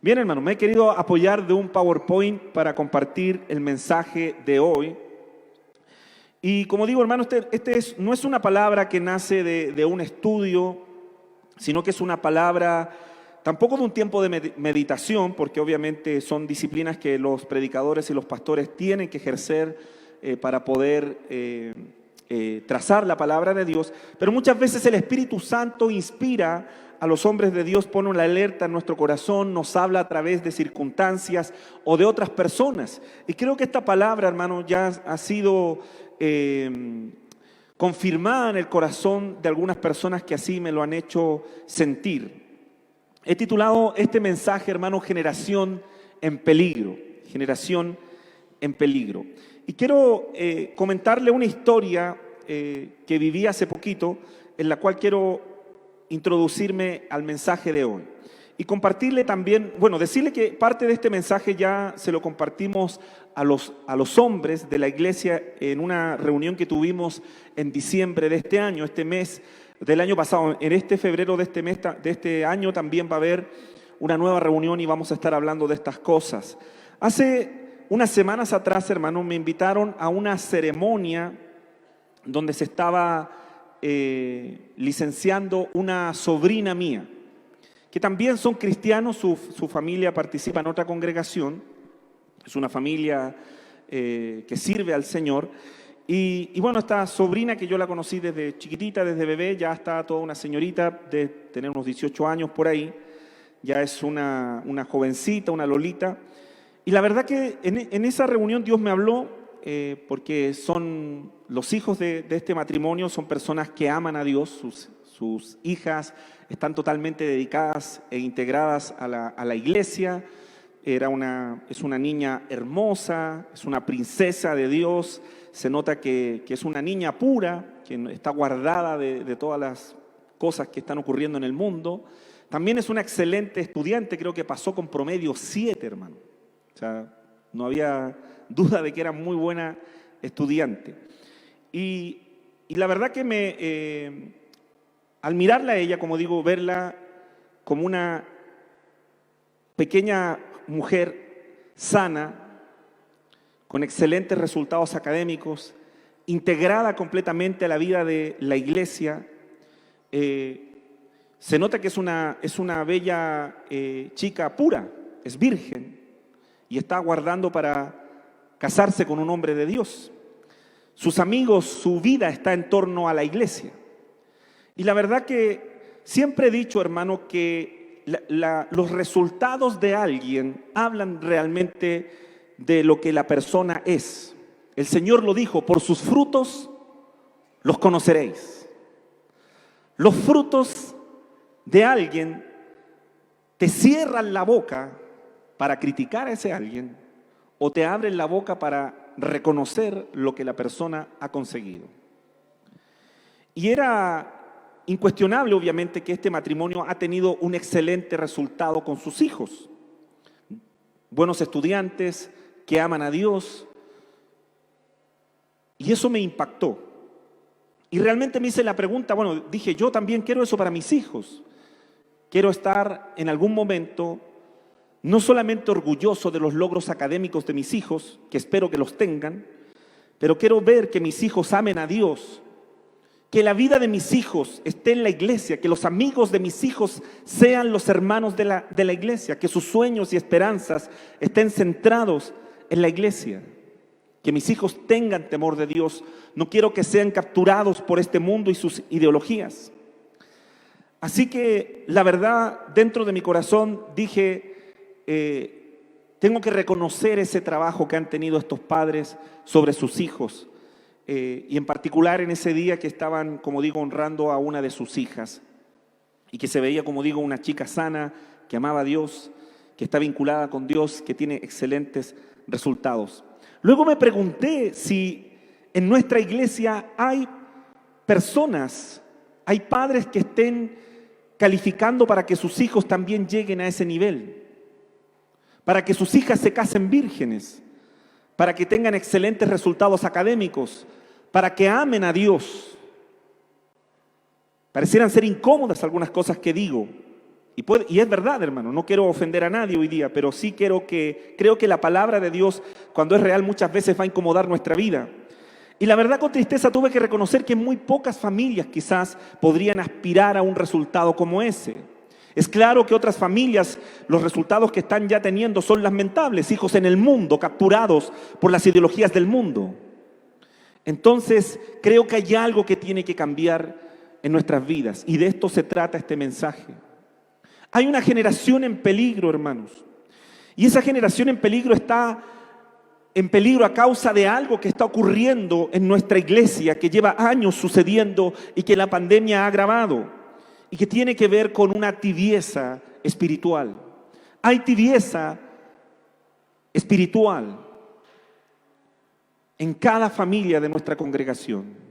Bien, hermano, me he querido apoyar de un PowerPoint para compartir el mensaje de hoy. Y como digo, hermano, no es una palabra que nace de un estudio, sino que es una palabra tampoco de un tiempo de meditación, porque obviamente son disciplinas que los predicadores y los pastores tienen que ejercer para poder trazar la palabra de Dios. Pero muchas veces el Espíritu Santo inspira a los hombres de Dios, pone una alerta en nuestro corazón, nos habla a través de circunstancias o de otras personas. Y creo que esta palabra, hermano, ya ha sido confirmada en el corazón de algunas personas que así me lo han hecho sentir. He titulado este mensaje, hermano, Generación en Peligro. Generación en Peligro. Y quiero comentarle una historia que viví hace poquito, en la cual quiero introducirme al mensaje de hoy. Y compartirle también, decirle que parte de este mensaje ya se lo compartimos a los hombres de la iglesia en una reunión que tuvimos en diciembre de este año, este mes del año pasado. En este febrero de este año también va a haber una nueva reunión y vamos a estar hablando de estas cosas. Hace unas semanas atrás, hermano, me invitaron a una ceremonia donde se estaba licenciando una sobrina mía, que también son cristianos, su familia participa en otra congregación, es una familia que sirve al Señor. Y bueno, esta sobrina que yo la conocí desde chiquitita, desde bebé, ya está toda una señorita de tener unos 18 años por ahí, ya es una jovencita, una lolita. Y la verdad que en esa reunión Dios me habló, porque son los hijos de este matrimonio, son personas que aman a Dios, sus hijas están totalmente dedicadas e integradas a la iglesia. Es una niña hermosa, es una princesa de Dios, se nota que es una niña pura, que está guardada de todas las cosas que están ocurriendo en el mundo. También es una excelente estudiante, creo que pasó con promedio 7, hermano. O sea, no había duda de que era muy buena estudiante. Y la verdad que al mirarla a ella, como digo, verla como una pequeña mujer sana, con excelentes resultados académicos, integrada completamente a la vida de la iglesia, se nota que es una bella chica pura, es virgen y está aguardando para casarse con un hombre de Dios. Sus amigos, su vida está en torno a la iglesia. Y la verdad que siempre he dicho, hermano, que los resultados de alguien hablan realmente de lo que la persona es. El Señor lo dijo, por sus frutos los conoceréis. Los frutos de alguien te cierran la boca para criticar a ese alguien o te abren la boca para reconocer lo que la persona ha conseguido. Y era incuestionable, obviamente, que este matrimonio ha tenido un excelente resultado con sus hijos. Buenos estudiantes que aman a Dios. Y eso me impactó. Y realmente me hice la pregunta, dije, yo también quiero eso para mis hijos. Quiero estar en algún momento no solamente orgulloso de los logros académicos de mis hijos, que espero que los tengan, pero quiero ver que mis hijos amen a Dios, que la vida de mis hijos esté en la iglesia, que los amigos de mis hijos sean los hermanos de la iglesia, que sus sueños y esperanzas estén centrados en la iglesia, que mis hijos tengan temor de Dios. No quiero que sean capturados por este mundo y sus ideologías. Así que la verdad, dentro de mi corazón dije, tengo que reconocer ese trabajo que han tenido estos padres sobre sus hijos, y en particular en ese día que estaban, como digo, honrando a una de sus hijas y que se veía, como digo, una chica sana, que amaba a Dios, que está vinculada con Dios, que tiene excelentes resultados. Luego me pregunté si en nuestra iglesia hay personas, hay padres que estén calificando para que sus hijos también lleguen a ese nivel, para que sus hijas se casen vírgenes, para que tengan excelentes resultados académicos, para que amen a Dios. Parecieran ser incómodas algunas cosas que digo, Y es verdad, hermano, no quiero ofender a nadie hoy día, pero sí creo que la palabra de Dios, cuando es real, muchas veces va a incomodar nuestra vida. Y la verdad, con tristeza tuve que reconocer que muy pocas familias quizás podrían aspirar a un resultado como ese. Es claro que otras familias, los resultados que están ya teniendo son lamentables, hijos en el mundo, capturados por las ideologías del mundo. Entonces, creo que hay algo que tiene que cambiar en nuestras vidas, y de esto se trata este mensaje. Hay una generación en peligro, hermanos, y esa generación en peligro está en peligro a causa de algo que está ocurriendo en nuestra iglesia, que lleva años sucediendo y que la pandemia ha agravado, y que tiene que ver con una tibieza espiritual. Hay tibieza espiritual en cada familia de nuestra congregación.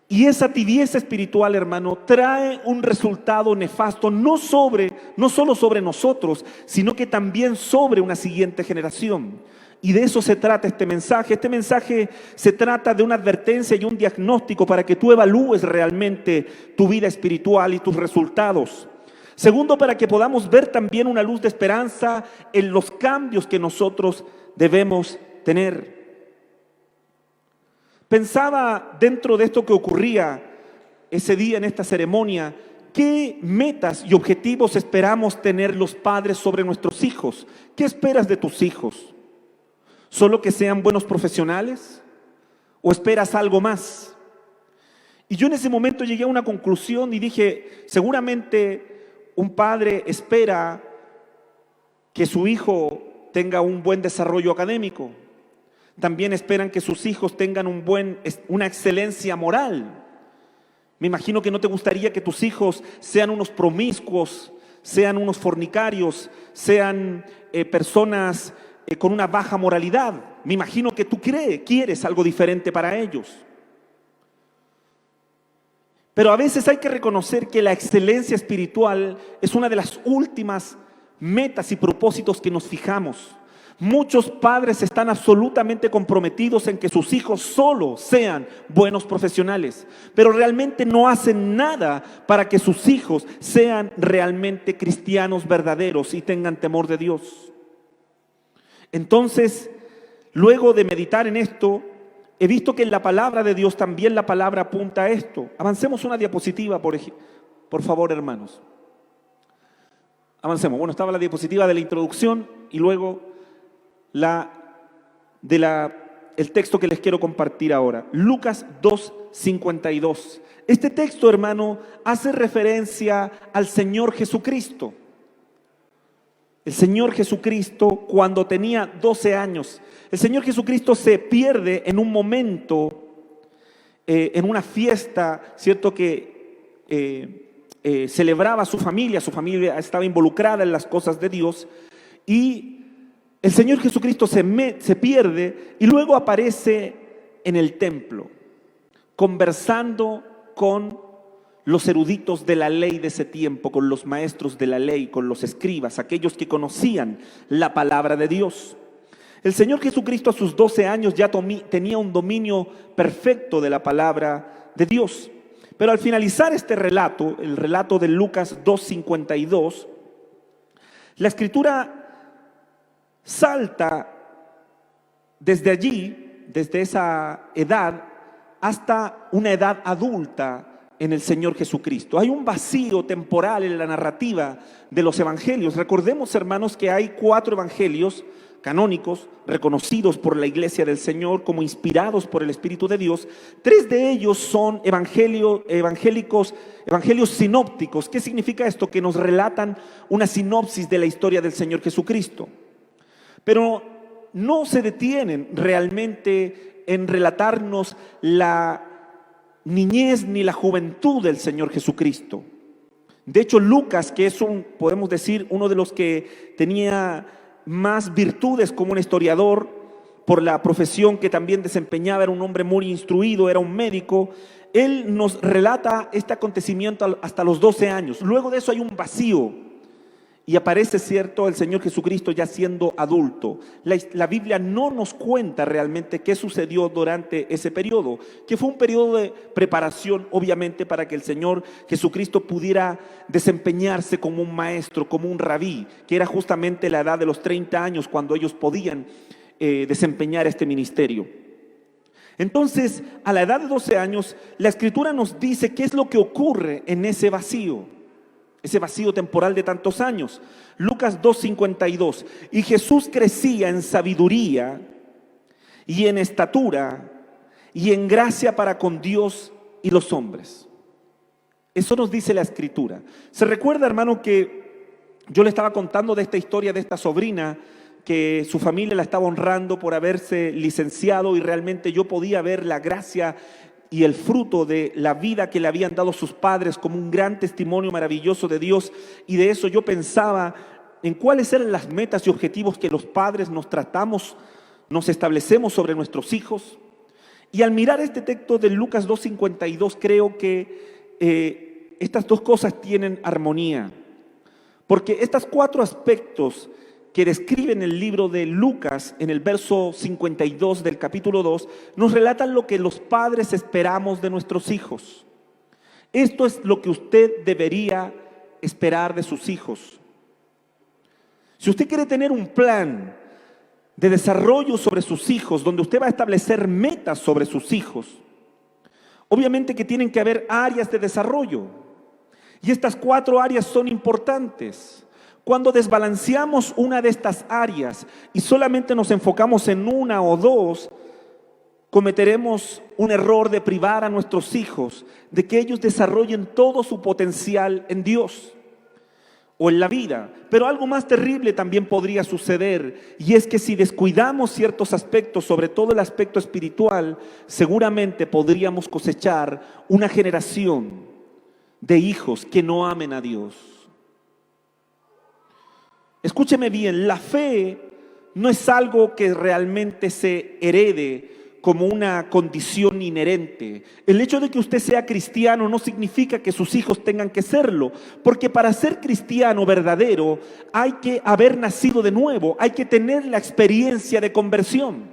Y esa tibieza espiritual, hermano, trae un resultado nefasto no solo sobre nosotros, sino que también sobre una siguiente generación. Y de eso se trata este mensaje. Este mensaje se trata de una advertencia y un diagnóstico para que tú evalúes realmente tu vida espiritual y tus resultados. Segundo, para que podamos ver también una luz de esperanza en los cambios que nosotros debemos tener. Pensaba dentro de esto que ocurría ese día en esta ceremonia, ¿qué metas y objetivos esperamos tener los padres sobre nuestros hijos? ¿Qué esperas de tus hijos? ¿Solo que sean buenos profesionales? ¿O esperas algo más? Y yo en ese momento llegué a una conclusión y dije, seguramente un padre espera que su hijo tenga un buen desarrollo académico. También esperan que sus hijos tengan una excelencia moral. Me imagino que no te gustaría que tus hijos sean unos promiscuos, sean unos fornicarios, sean personas con una baja moralidad. Me imagino que tú quieres algo diferente para ellos. Pero a veces hay que reconocer que la excelencia espiritual es una de las últimas metas y propósitos que nos fijamos. Muchos padres están absolutamente comprometidos en que sus hijos solo sean buenos profesionales, pero realmente no hacen nada para que sus hijos sean realmente cristianos verdaderos y tengan temor de Dios. Entonces, luego de meditar en esto, he visto que en la palabra de Dios también la palabra apunta a esto. Avancemos una diapositiva, por favor, hermanos. Avancemos. Bueno, estaba la diapositiva de la introducción y luego el texto que les quiero compartir ahora. Lucas 2:52. Este texto, hermano, hace referencia al Señor Jesucristo. El Señor Jesucristo, cuando tenía 12 años, el Señor Jesucristo se pierde en un momento, en una fiesta, ¿cierto? Que celebraba su familia estaba involucrada en las cosas de Dios, y el Señor Jesucristo se pierde y luego aparece en el templo, conversando con los eruditos de la ley de ese tiempo, con los maestros de la ley, con los escribas, aquellos que conocían la palabra de Dios. El Señor Jesucristo a sus 12 años ya tenía un dominio perfecto de la palabra de Dios. Pero al finalizar este relato, el relato de Lucas 2:52, la Escritura salta desde allí, desde esa edad, hasta una edad adulta en el Señor Jesucristo. Hay un vacío temporal en la narrativa de los evangelios. Recordemos, hermanos, que hay 4 evangelios canónicos, reconocidos por la Iglesia del Señor como inspirados por el Espíritu de Dios. 3 de ellos son evangelios sinópticos. ¿Qué significa esto? Que nos relatan una sinopsis de la historia del Señor Jesucristo. Pero no se detienen realmente en relatarnos la niñez ni la juventud del Señor Jesucristo. De hecho, Lucas, que es podemos decir, uno de los que tenía más virtudes como un historiador, por la profesión que también desempeñaba, era un hombre muy instruido, era un médico. Él nos relata este acontecimiento hasta los 12 años. Luego de eso hay un vacío y aparece, cierto, el Señor Jesucristo ya siendo adulto. La Biblia no nos cuenta realmente qué sucedió durante ese periodo, que fue un periodo de preparación, obviamente, para que el Señor Jesucristo pudiera desempeñarse como un maestro, como un rabí, que era justamente la edad de los 30 años cuando ellos podían desempeñar este ministerio. Entonces, a la edad de 12 años, la Escritura nos dice qué es lo que ocurre en ese vacío temporal de tantos años. Lucas 2:52. Y Jesús crecía en sabiduría y en estatura y en gracia para con Dios y los hombres. Eso nos dice la Escritura. Se recuerda, hermano, que yo le estaba contando de esta historia de esta sobrina que su familia la estaba honrando por haberse licenciado, y realmente yo podía ver la gracia y el fruto de la vida que le habían dado sus padres como un gran testimonio maravilloso de Dios. Y de eso yo pensaba en cuáles eran las metas y objetivos que los padres nos establecemos sobre nuestros hijos. Y al mirar este texto de Lucas 2:52, creo que estas dos cosas tienen armonía, porque estos 4 aspectos que describen el libro de Lucas en el verso 52 del capítulo 2, nos relatan lo que los padres esperamos de nuestros hijos. Esto es lo que usted debería esperar de sus hijos. Si usted quiere tener un plan de desarrollo sobre sus hijos, donde usted va a establecer metas sobre sus hijos, obviamente que tienen que haber áreas de desarrollo. Y estas 4 áreas son importantes. Cuando desbalanceamos una de estas áreas y solamente nos enfocamos en una o dos, cometeremos un error de privar a nuestros hijos de que ellos desarrollen todo su potencial en Dios o en la vida. Pero algo más terrible también podría suceder, y es que si descuidamos ciertos aspectos, sobre todo el aspecto espiritual, seguramente podríamos cosechar una generación de hijos que no amen a Dios. Escúcheme bien, la fe no es algo que realmente se herede como una condición inherente. El hecho de que usted sea cristiano no significa que sus hijos tengan que serlo, porque para ser cristiano verdadero hay que haber nacido de nuevo, hay que tener la experiencia de conversión.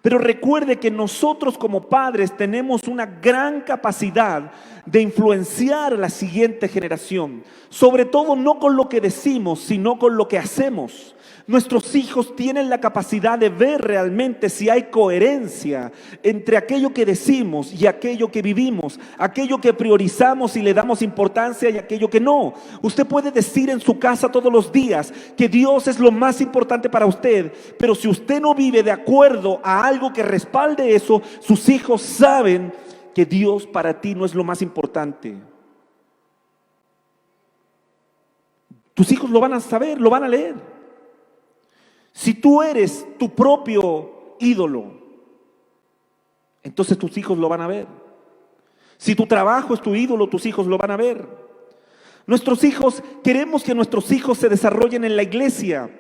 Pero recuerde que nosotros como padres tenemos una gran capacidad de influenciar a la siguiente generación, sobre todo no con lo que decimos, sino con lo que hacemos. Nuestros hijos tienen la capacidad de ver realmente si hay coherencia entre aquello que decimos y aquello que vivimos, aquello que priorizamos y le damos importancia y aquello que no. Usted puede decir en su casa todos los días que Dios es lo más importante para usted, pero si usted no vive de acuerdo a algo que respalde eso, sus hijos saben que Dios para ti no es lo más importante. Tus hijos lo van a saber, lo van a leer. Si tú eres tu propio ídolo, entonces tus hijos lo van a ver. Si tu trabajo es tu ídolo, tus hijos lo van a ver. Queremos que nuestros hijos se desarrollen en la iglesia,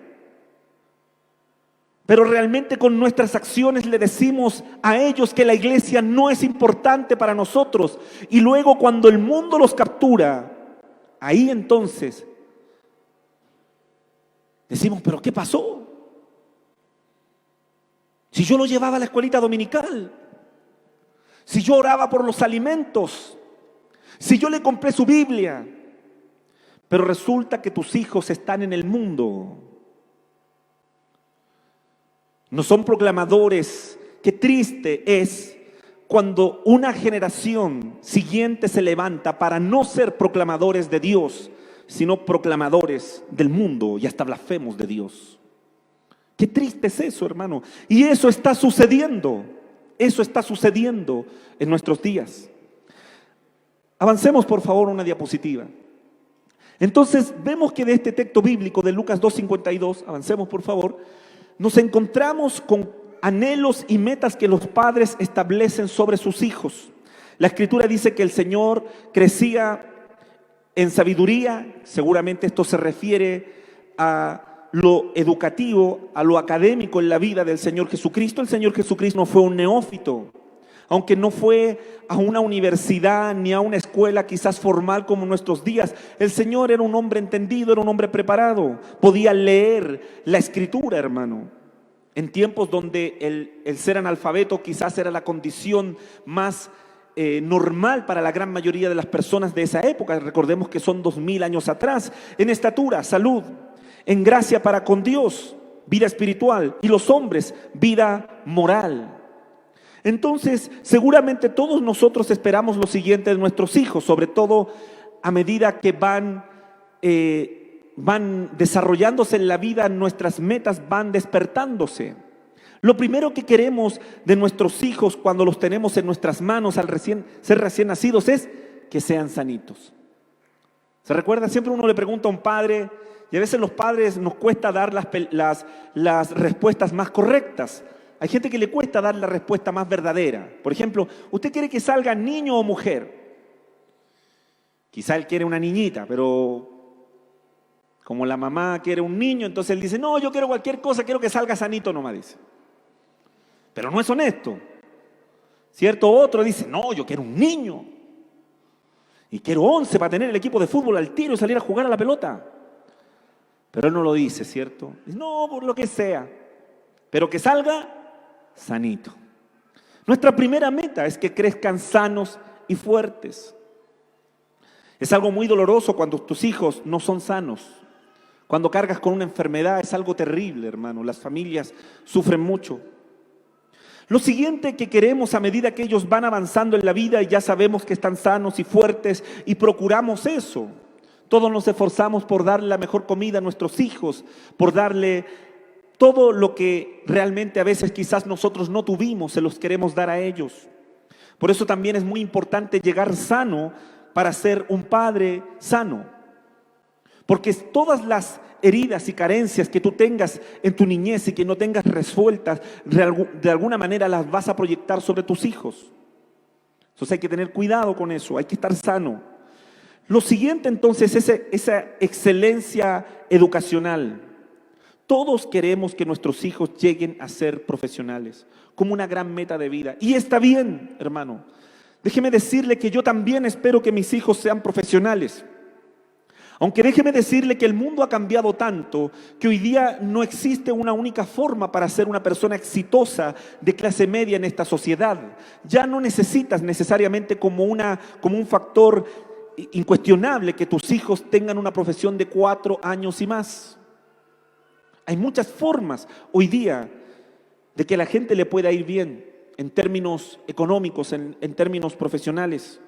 pero realmente con nuestras acciones le decimos a ellos que la iglesia no es importante para nosotros. Y luego cuando el mundo los captura, ahí entonces decimos, ¿pero qué pasó? Si yo lo llevaba a la escuelita dominical, si yo oraba por los alimentos, si yo le compré su Biblia, pero resulta que tus hijos están en el mundo. No son proclamadores. Qué triste es cuando una generación siguiente se levanta para no ser proclamadores de Dios, sino proclamadores del mundo y hasta blasfemos de Dios. Qué triste es eso, hermano. Y eso está sucediendo. Eso está sucediendo en nuestros días. Avancemos, por favor, una diapositiva. Entonces, vemos que de este texto bíblico de Lucas 2:52, avancemos, por favor, nos encontramos con anhelos y metas que los padres establecen sobre sus hijos. La Escritura dice que el Señor crecía en sabiduría. Seguramente esto se refiere a lo educativo, a lo académico en la vida del Señor Jesucristo. El Señor Jesucristo no fue un neófito, Aunque no fue a una universidad ni a una escuela quizás formal como en nuestros días, el Señor era un hombre entendido, era un hombre preparado. Podía leer la Escritura, hermano. En tiempos donde el ser analfabeto quizás era la condición más normal para la gran mayoría de las personas de esa época. Recordemos que son 2000 años atrás. En estatura, salud, en gracia para con Dios, vida espiritual, y los hombres, vida moral. Entonces, seguramente todos nosotros esperamos lo siguiente de nuestros hijos, sobre todo a medida que van desarrollándose en la vida, nuestras metas van despertándose. Lo primero que queremos de nuestros hijos cuando los tenemos en nuestras manos al ser recién nacidos es que sean sanitos. ¿Se recuerda? Siempre uno le pregunta a un padre, y a veces los padres nos cuesta dar las respuestas más correctas. Hay gente que le cuesta dar la respuesta más verdadera. Por ejemplo, ¿usted quiere que salga niño o mujer? Quizá él quiere una niñita, pero como la mamá quiere un niño, entonces él dice, no, yo quiero cualquier cosa, quiero que salga sanito nomás, dice. Pero no es honesto. Cierto otro dice, no, yo quiero un niño. Y quiero 11 para tener el equipo de fútbol al tiro y salir a jugar a la pelota. Pero él no lo dice, ¿cierto? Dice, no, por lo que sea. Pero que salga sanito. Nuestra primera meta es que crezcan sanos y fuertes. Es algo muy doloroso cuando tus hijos no son sanos. Cuando cargas con una enfermedad es algo terrible, hermano. Las familias sufren mucho. Lo siguiente que queremos a medida que ellos van avanzando en la vida y ya sabemos que están sanos y fuertes y procuramos eso. Todos nos esforzamos por darle la mejor comida a nuestros hijos, por darle todo lo que realmente a veces quizás nosotros no tuvimos, se los queremos dar a ellos. Por eso también es muy importante llegar sano para ser un padre sano. Porque todas las heridas y carencias que tú tengas en tu niñez y que no tengas resueltas, de alguna manera las vas a proyectar sobre tus hijos. Entonces hay que tener cuidado con eso, hay que estar sano. Lo siguiente entonces es esa excelencia educacional. Todos queremos que nuestros hijos lleguen a ser profesionales, como una gran meta de vida. Y está bien, hermano. Déjeme decirle que yo también espero que mis hijos sean profesionales. Aunque déjeme decirle que el mundo ha cambiado tanto que hoy día no existe una única forma para ser una persona exitosa de clase media en esta sociedad. Ya no necesitas necesariamente como un factor incuestionable que tus hijos tengan una profesión de 4 años y más. Hay muchas formas hoy día de que a la gente le pueda ir bien en términos económicos, en términos profesionales.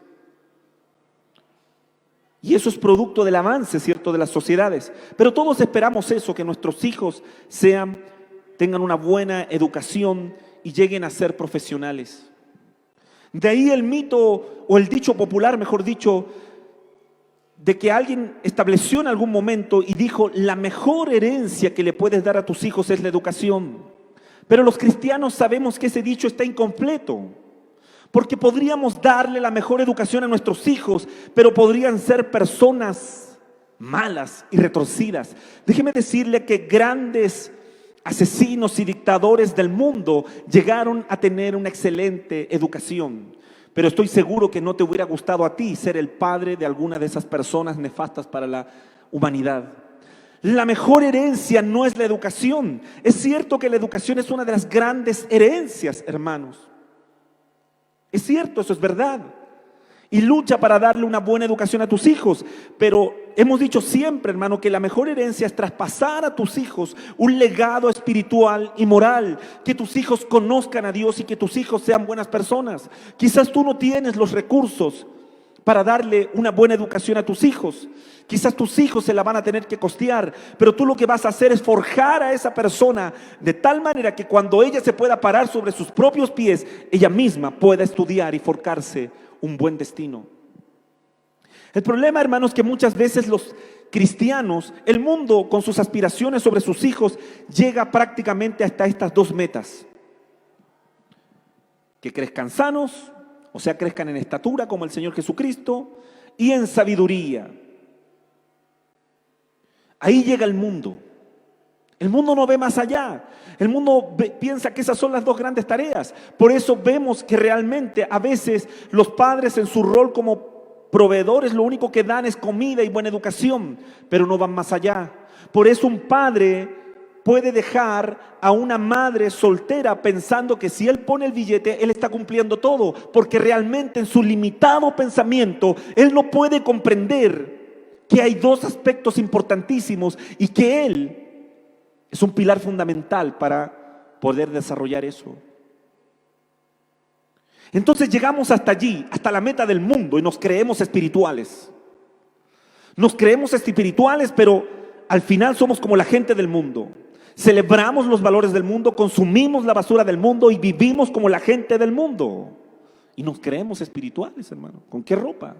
Y eso es producto del avance, ¿cierto?, de las sociedades. Pero todos esperamos eso, que nuestros hijos tengan una buena educación y lleguen a ser profesionales. De ahí el mito o el dicho popular, mejor dicho, de que alguien estableció en algún momento y dijo, la mejor herencia que le puedes dar a tus hijos es la educación. Pero los cristianos sabemos que ese dicho está incompleto. Porque podríamos darle la mejor educación a nuestros hijos, pero podrían ser personas malas y retorcidas. Déjeme decirle que grandes asesinos y dictadores del mundo llegaron a tener una excelente educación. Pero estoy seguro que no te hubiera gustado a ti ser el padre de alguna de esas personas nefastas para la humanidad. La mejor herencia no es la educación. Es cierto que la educación es una de las grandes herencias, hermanos. Es cierto, eso es verdad. Y lucha para darle una buena educación a tus hijos. Pero hemos dicho siempre, hermano, que la mejor herencia es traspasar a tus hijos un legado espiritual y moral. Que tus hijos conozcan a Dios y que tus hijos sean buenas personas. Quizás tú no tienes los recursos para darle una buena educación a tus hijos. Quizás tus hijos se la van a tener que costear, pero tú lo que vas a hacer es forjar a esa persona de tal manera que cuando ella se pueda parar sobre sus propios pies, ella misma pueda estudiar y forjarse un buen destino. El problema, hermanos, es que muchas veces los cristianos, el mundo con sus aspiraciones sobre sus hijos, llega prácticamente hasta estas dos metas. Que crezcan sanos, o sea, crezcan en estatura como el Señor Jesucristo y en sabiduría. Ahí llega el mundo. El mundo no ve más allá. El mundo piensa que esas son las dos grandes tareas. Por eso vemos que realmente a veces los padres en su rol como proveedores lo único que dan es comida y buena educación, pero no van más allá. Por eso un padre puede dejar a una madre soltera pensando que si él pone el billete, él está cumpliendo todo, porque realmente en su limitado pensamiento, él no puede comprender que hay dos aspectos importantísimos y que él es un pilar fundamental para poder desarrollar eso. Entonces llegamos hasta allí, hasta la meta del mundo, y nos creemos espirituales. Nos creemos espirituales, pero al final somos como la gente del mundo. Celebramos los valores del mundo, consumimos la basura del mundo y vivimos como la gente del mundo. Y nos creemos espirituales, hermano. ¿Con qué ropa?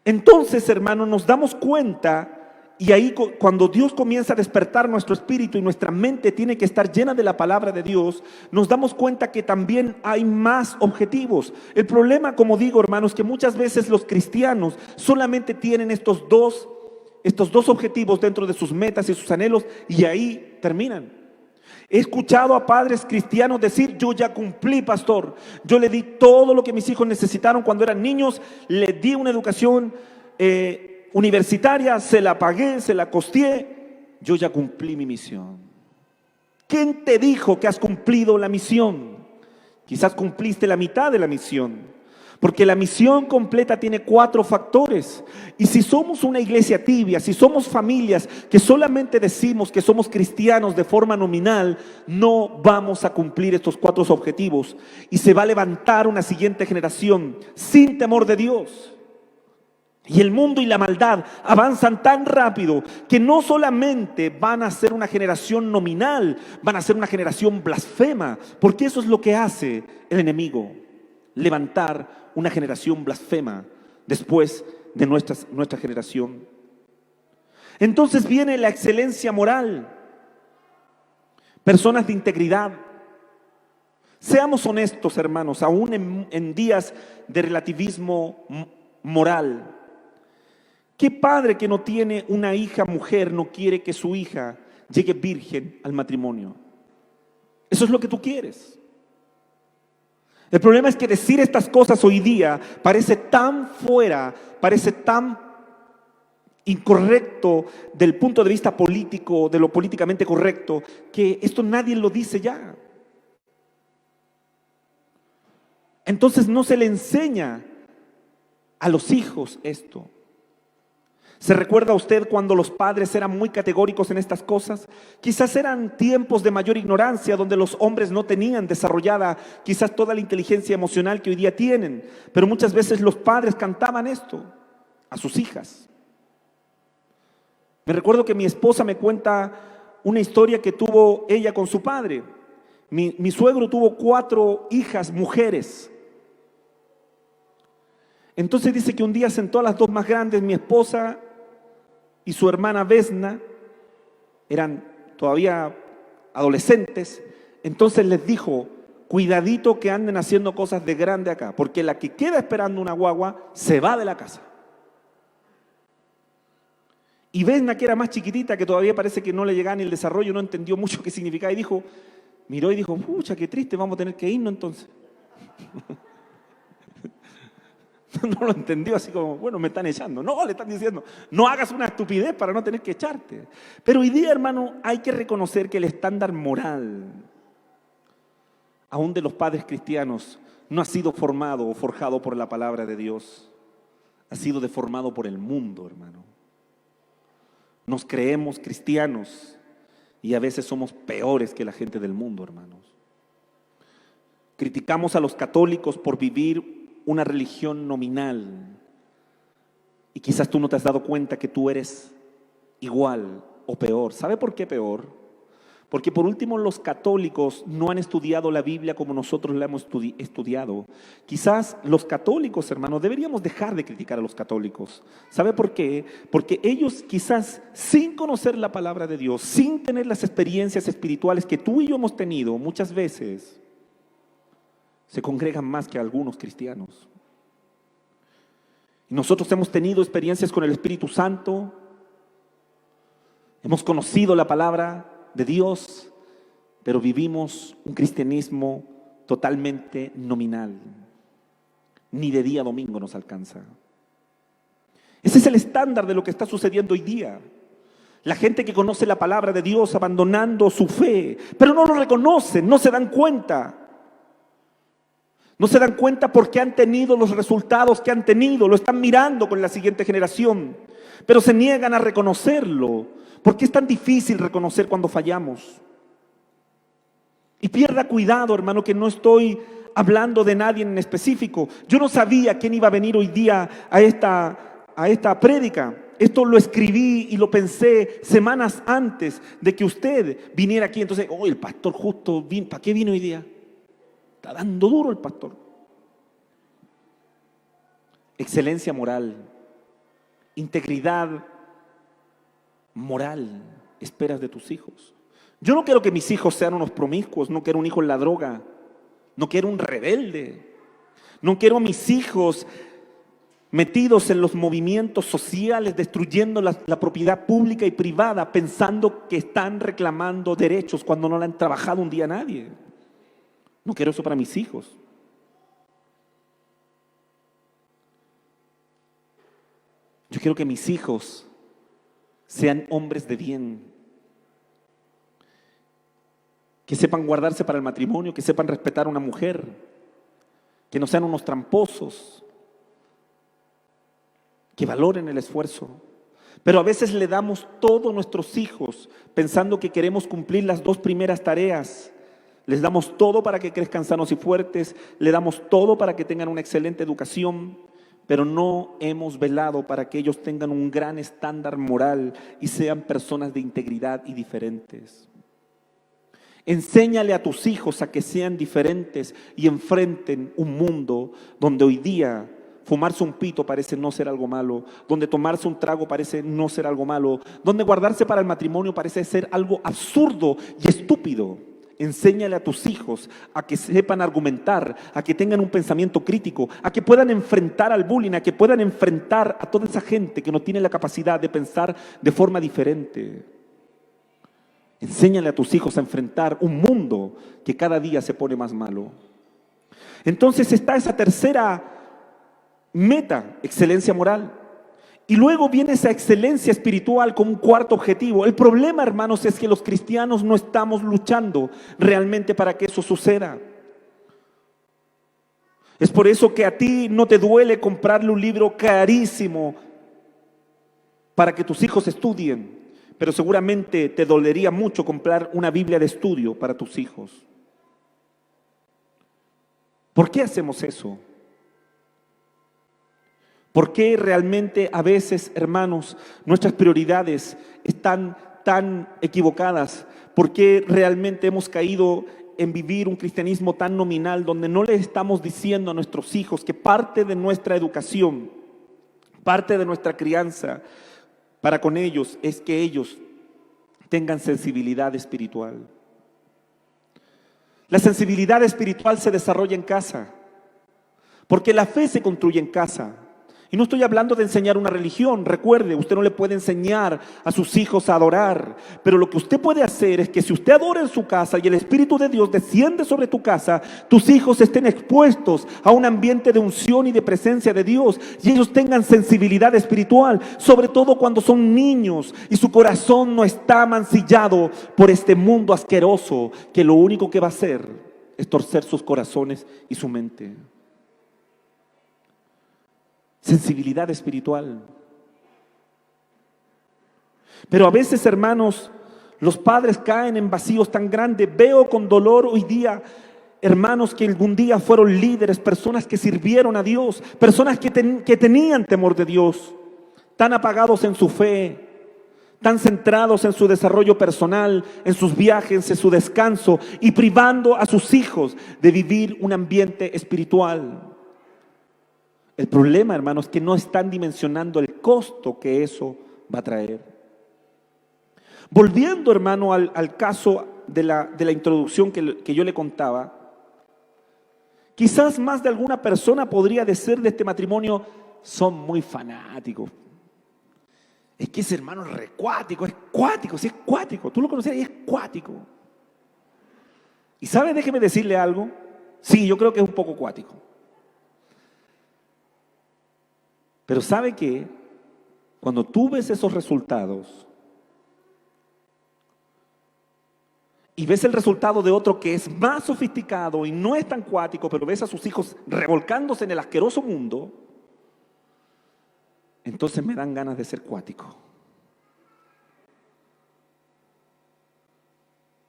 Entonces, hermano, nos damos cuenta. Y ahí cuando Dios comienza a despertar nuestro espíritu y nuestra mente tiene que estar llena de la palabra de Dios, nos damos cuenta que también hay más objetivos. El problema, como digo, hermanos, que muchas veces los cristianos solamente tienen estos dos objetivos dentro de sus metas y sus anhelos y ahí terminan. He escuchado a padres cristianos decir: yo ya cumplí, pastor, yo le di todo lo que mis hijos necesitaron cuando eran niños, les di una educación universitaria, se la pagué, se la costeé, yo ya cumplí mi misión. ¿Quién te dijo que has cumplido la misión? Quizás cumpliste la mitad de la misión, porque la misión completa tiene 4 factores. Y si somos una iglesia tibia, si somos familias que solamente decimos que somos cristianos de forma nominal, no vamos a cumplir estos 4 objetivos y se va a levantar una siguiente generación sin temor de Dios. Y el mundo y la maldad avanzan tan rápido que no solamente van a ser una generación nominal, van a ser una generación blasfema, porque eso es lo que hace el enemigo, levantar una generación blasfema después de nuestra generación. Entonces viene la excelencia moral, personas de integridad. Seamos honestos, hermanos, aún en días de relativismo moral. ¿Qué padre que no tiene una hija mujer no quiere que su hija llegue virgen al matrimonio? Eso es lo que tú quieres. El problema es que decir estas cosas hoy día parece tan fuera, parece tan incorrecto del punto de vista político, de lo políticamente correcto, que esto nadie lo dice ya. Entonces no se le enseña a los hijos esto. ¿Se recuerda usted cuando los padres eran muy categóricos en estas cosas? Quizás eran tiempos de mayor ignorancia donde los hombres no tenían desarrollada quizás toda la inteligencia emocional que hoy día tienen, pero muchas veces los padres cantaban esto a sus hijas. Me recuerdo que mi esposa me cuenta una historia que tuvo ella con su padre. Mi suegro tuvo 4 hijas mujeres. Entonces dice que un día sentó a las 2 más grandes, mi esposa y su hermana Vesna, eran todavía adolescentes. Entonces les dijo: cuidadito que anden haciendo cosas de grande acá, porque la que queda esperando una guagua se va de la casa. Y Vesna, que era más chiquitita, que todavía parece que no le llegaba ni el desarrollo, no entendió mucho qué significaba y dijo, miró y dijo: pucha, qué triste, vamos a tener que irnos entonces. No lo entendió, así como, bueno, me están echando. No, le están diciendo, no hagas una estupidez para no tener que echarte. Pero hoy día, hermano, hay que reconocer que el estándar moral, aún de los padres cristianos, no ha sido formado o forjado por la palabra de Dios. Ha sido deformado por el mundo, hermano. Nos creemos cristianos y a veces somos peores que la gente del mundo, hermanos. Criticamos a los católicos por vivir una religión nominal y quizás tú no te has dado cuenta que tú eres igual o peor. ¿Sabe por qué peor? Porque por último los católicos no han estudiado la Biblia como nosotros la hemos estudiado. Quizás los católicos, hermanos, deberíamos dejar de criticar a los católicos. ¿Sabe por qué? Porque ellos quizás sin conocer la palabra de Dios, sin tener las experiencias espirituales que tú y yo hemos tenido muchas veces, se congregan más que algunos cristianos. Y nosotros hemos tenido experiencias con el Espíritu Santo, Hemos conocido la palabra de Dios, pero vivimos un cristianismo totalmente nominal. Ni de día a domingo nos alcanza. Ese es el estándar de lo que está sucediendo hoy día. La gente que conoce la palabra de Dios abandonando su fe, pero no lo reconocen, no se dan cuenta. No se dan cuenta porque han tenido los resultados que han tenido, lo están mirando con la siguiente generación, pero se niegan a reconocerlo. ¿Por qué es tan difícil reconocer cuando fallamos? Y pierda cuidado, hermano, que no estoy hablando de nadie en específico. Yo no sabía quién iba a venir hoy día a esta prédica. Esto lo escribí y lo pensé semanas antes de que usted viniera aquí. Entonces, el pastor justo vino. ¿Para qué vino hoy día? Está dando duro el pastor. Excelencia moral, integridad moral, esperas de tus hijos. Yo no quiero que mis hijos sean unos promiscuos, no quiero un hijo en la droga, no quiero un rebelde, no quiero a mis hijos metidos en los movimientos sociales, destruyendo la propiedad pública y privada, pensando que están reclamando derechos cuando no le han trabajado un día a nadie. No quiero eso para mis hijos. Yo quiero que mis hijos sean hombres de bien, que sepan guardarse para el matrimonio, que sepan respetar a una mujer, que no sean unos tramposos, que valoren el esfuerzo. Pero a veces le damos todo a nuestros hijos pensando que queremos cumplir las 2 primeras tareas. Les damos todo para que crezcan sanos y fuertes, le damos todo para que tengan una excelente educación, pero no hemos velado para que ellos tengan un gran estándar moral y sean personas de integridad y diferentes. Enséñale a tus hijos a que sean diferentes y enfrenten un mundo donde hoy día fumarse un pito parece no ser algo malo, donde tomarse un trago parece no ser algo malo, donde guardarse para el matrimonio parece ser algo absurdo y estúpido. Enséñale a tus hijos a que sepan argumentar, a que tengan un pensamiento crítico, a que puedan enfrentar al bullying, a que puedan enfrentar a toda esa gente que no tiene la capacidad de pensar de forma diferente. Enséñale a tus hijos a enfrentar un mundo que cada día se pone más malo. Entonces está esa tercera meta, excelencia moral. Y luego viene esa excelencia espiritual como un cuarto objetivo. El problema, hermanos, es que los cristianos no estamos luchando realmente para que eso suceda. Es por eso que a ti no te duele comprarle un libro carísimo para que tus hijos estudien, pero seguramente te dolería mucho comprar una Biblia de estudio para tus hijos. ¿Por qué hacemos eso? ¿Por qué realmente a veces, hermanos, nuestras prioridades están tan equivocadas? ¿Por qué realmente hemos caído en vivir un cristianismo tan nominal donde no le estamos diciendo a nuestros hijos que parte de nuestra educación, parte de nuestra crianza para con ellos es que ellos tengan sensibilidad espiritual? La sensibilidad espiritual se desarrolla en casa, porque la fe se construye en casa. Y no estoy hablando de enseñar una religión. Recuerde, usted no le puede enseñar a sus hijos a adorar. Pero lo que usted puede hacer es que si usted adora en su casa y el Espíritu de Dios desciende sobre tu casa, tus hijos estén expuestos a un ambiente de unción y de presencia de Dios. Y ellos tengan sensibilidad espiritual, sobre todo cuando son niños y su corazón no está mancillado por este mundo asqueroso que lo único que va a hacer es torcer sus corazones y su mente. Sensibilidad espiritual. Pero a veces, hermanos, los padres caen en vacíos tan grandes. Veo con dolor hoy día hermanos que algún día fueron líderes, personas que sirvieron a Dios, personas que tenían temor de Dios, tan apagados en su fe, tan centrados en su desarrollo personal, en sus viajes, en su descanso y privando a sus hijos de vivir un ambiente espiritual. El problema, hermanos, es que no están dimensionando el costo que eso va a traer. Volviendo, hermano, al caso de la introducción que yo le contaba, quizás más de alguna persona podría decir de este matrimonio, son muy fanáticos. Es que ese hermano es recuático, es cuático, sí es cuático. Tú lo conoces y es cuático. Y ¿sabe? Déjeme decirle algo. Sí, yo creo que es un poco cuático. Pero ¿sabe qué? Cuando tú ves esos resultados y ves el resultado de otro que es más sofisticado y no es tan cuático, pero ves a sus hijos revolcándose en el asqueroso mundo, entonces me dan ganas de ser cuático.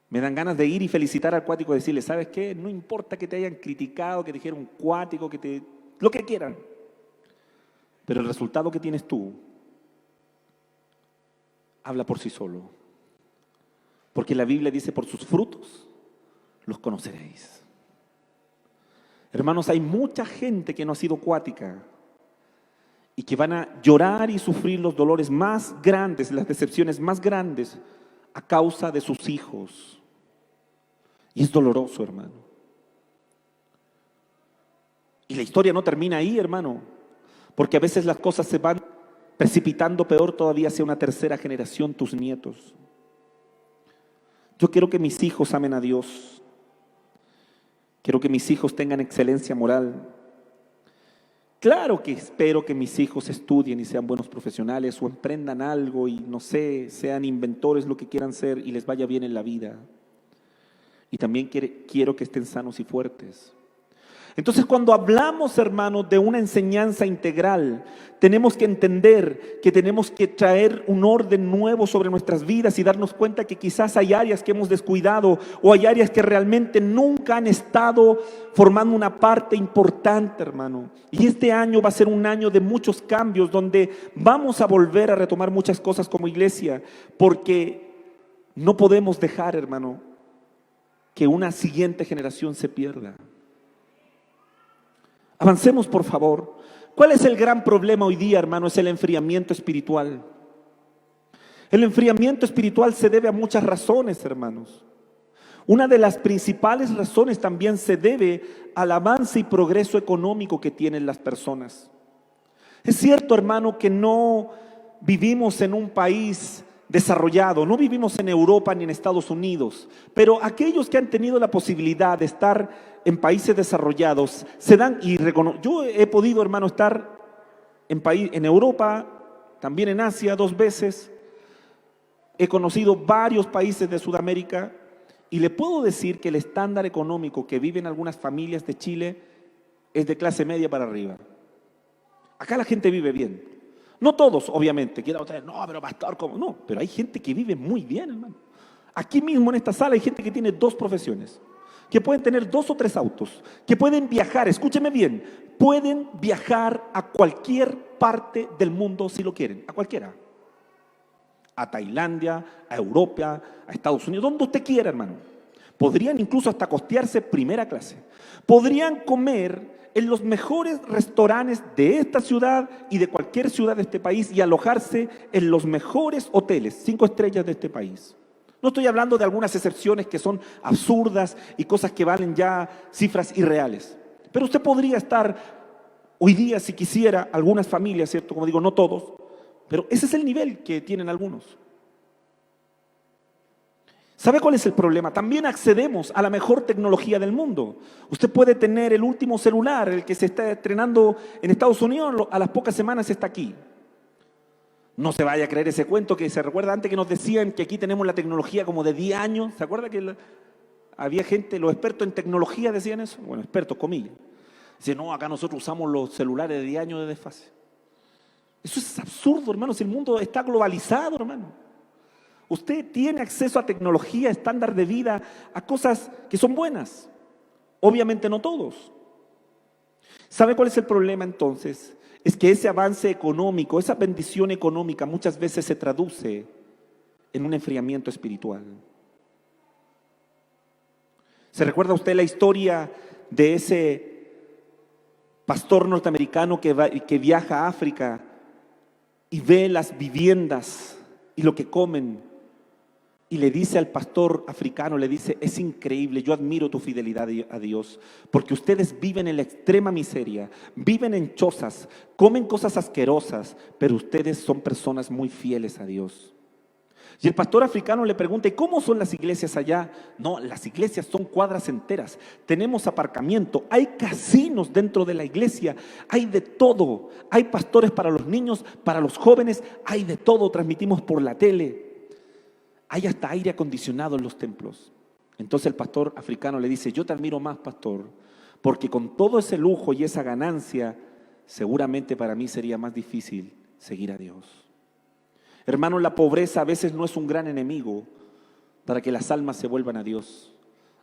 Me dan ganas de ir y felicitar al cuático y decirle, ¿sabes qué? No importa que te hayan criticado, que te dijeron cuático, lo que quieran. Pero el resultado que tienes tú habla por sí solo. Porque la Biblia dice, por sus frutos los conoceréis. Hermanos, hay mucha gente que no ha sido cuática y que van a llorar y sufrir los dolores más grandes, las decepciones más grandes a causa de sus hijos. Y es doloroso, hermano. Y la historia no termina ahí, hermano, porque a veces las cosas se van precipitando peor todavía hacia una tercera generación, tus nietos. Yo quiero que mis hijos amen a Dios. Quiero que mis hijos tengan excelencia moral. Claro que espero que mis hijos estudien y sean buenos profesionales o emprendan algo y no sé, sean inventores, lo que quieran ser y les vaya bien en la vida. Y también quiero que estén sanos y fuertes. Entonces, cuando hablamos, hermanos, de una enseñanza integral, tenemos que entender que tenemos que traer un orden nuevo sobre nuestras vidas y darnos cuenta que quizás hay áreas que hemos descuidado o hay áreas que realmente nunca han estado formando una parte importante, hermano. Y este año va a ser un año de muchos cambios donde vamos a volver a retomar muchas cosas como iglesia, porque no podemos dejar, hermano, que una siguiente generación se pierda. Avancemos, por favor. ¿Cuál es el gran problema hoy día, hermano? Es el enfriamiento espiritual. El enfriamiento espiritual se debe a muchas razones, hermanos. Una de las principales razones también se debe al avance y progreso económico que tienen las personas. Es cierto, hermano, que no vivimos en un país desarrollado, no vivimos en Europa ni en Estados Unidos, pero aquellos que han tenido la posibilidad de estar en países desarrollados se dan y reconocen. Yo he podido, hermano, estar en Europa, también en Asia 2 veces. He conocido varios países de Sudamérica y le puedo decir que el estándar económico que viven algunas familias de Chile es de clase media para arriba. Acá la gente vive bien. No todos, obviamente. Quiera usted, no, pero pastor, ¿cómo? No, pero hay gente que vive muy bien, hermano. Aquí mismo en esta sala hay gente que tiene 2 profesiones, que pueden tener 2 o 3 autos, que pueden viajar, escúcheme bien, pueden viajar a cualquier parte del mundo si lo quieren, a cualquiera. A Tailandia, a Europa, a Estados Unidos, donde usted quiera, hermano. Podrían incluso hasta costearse primera clase. Podrían comer en los mejores restaurantes de esta ciudad y de cualquier ciudad de este país y alojarse en los mejores hoteles, 5 estrellas de este país. No estoy hablando de algunas excepciones que son absurdas y cosas que valen ya cifras irreales. Pero usted podría estar hoy día, si quisiera, algunas familias, ¿cierto? Como digo, no todos, pero ese es el nivel que tienen algunos. ¿Sabe cuál es el problema? También accedemos a la mejor tecnología del mundo. Usted puede tener el último celular, el que se está estrenando en Estados Unidos, a las pocas semanas está aquí. No se vaya a creer ese cuento que se recuerda antes que nos decían que aquí tenemos la tecnología como de 10 años. ¿Se acuerda que había gente, los expertos en tecnología decían eso? Bueno, expertos, comillas. Dicen, no, acá nosotros usamos los celulares de 10 años de desfase. Eso es absurdo, hermano, si el mundo está globalizado, hermano. Usted tiene acceso a tecnología, estándar de vida, a cosas que son buenas. Obviamente no todos. ¿Sabe cuál es el problema entonces? Es que ese avance económico, esa bendición económica muchas veces se traduce en un enfriamiento espiritual. ¿Se recuerda usted la historia de ese pastor norteamericano que viaja a África y ve las viviendas y lo que comen? y le dice al pastor africano, le dice: es increíble, yo admiro tu fidelidad a Dios, porque ustedes viven en la extrema miseria, viven en chozas, comen cosas asquerosas, pero ustedes son personas muy fieles a Dios. Y el pastor africano le pregunta: ¿y cómo son las iglesias allá? No, las iglesias son cuadras enteras, tenemos aparcamiento, hay casinos dentro de la iglesia, hay de todo, hay pastores para los niños, para los jóvenes, hay de todo, transmitimos por la tele. Hay hasta aire acondicionado en los templos. Entonces el pastor africano le dice: yo te admiro más, pastor, porque con todo ese lujo y esa ganancia, seguramente para mí sería más difícil seguir a Dios. Hermanos, la pobreza a veces no es un gran enemigo para que las almas se vuelvan a Dios.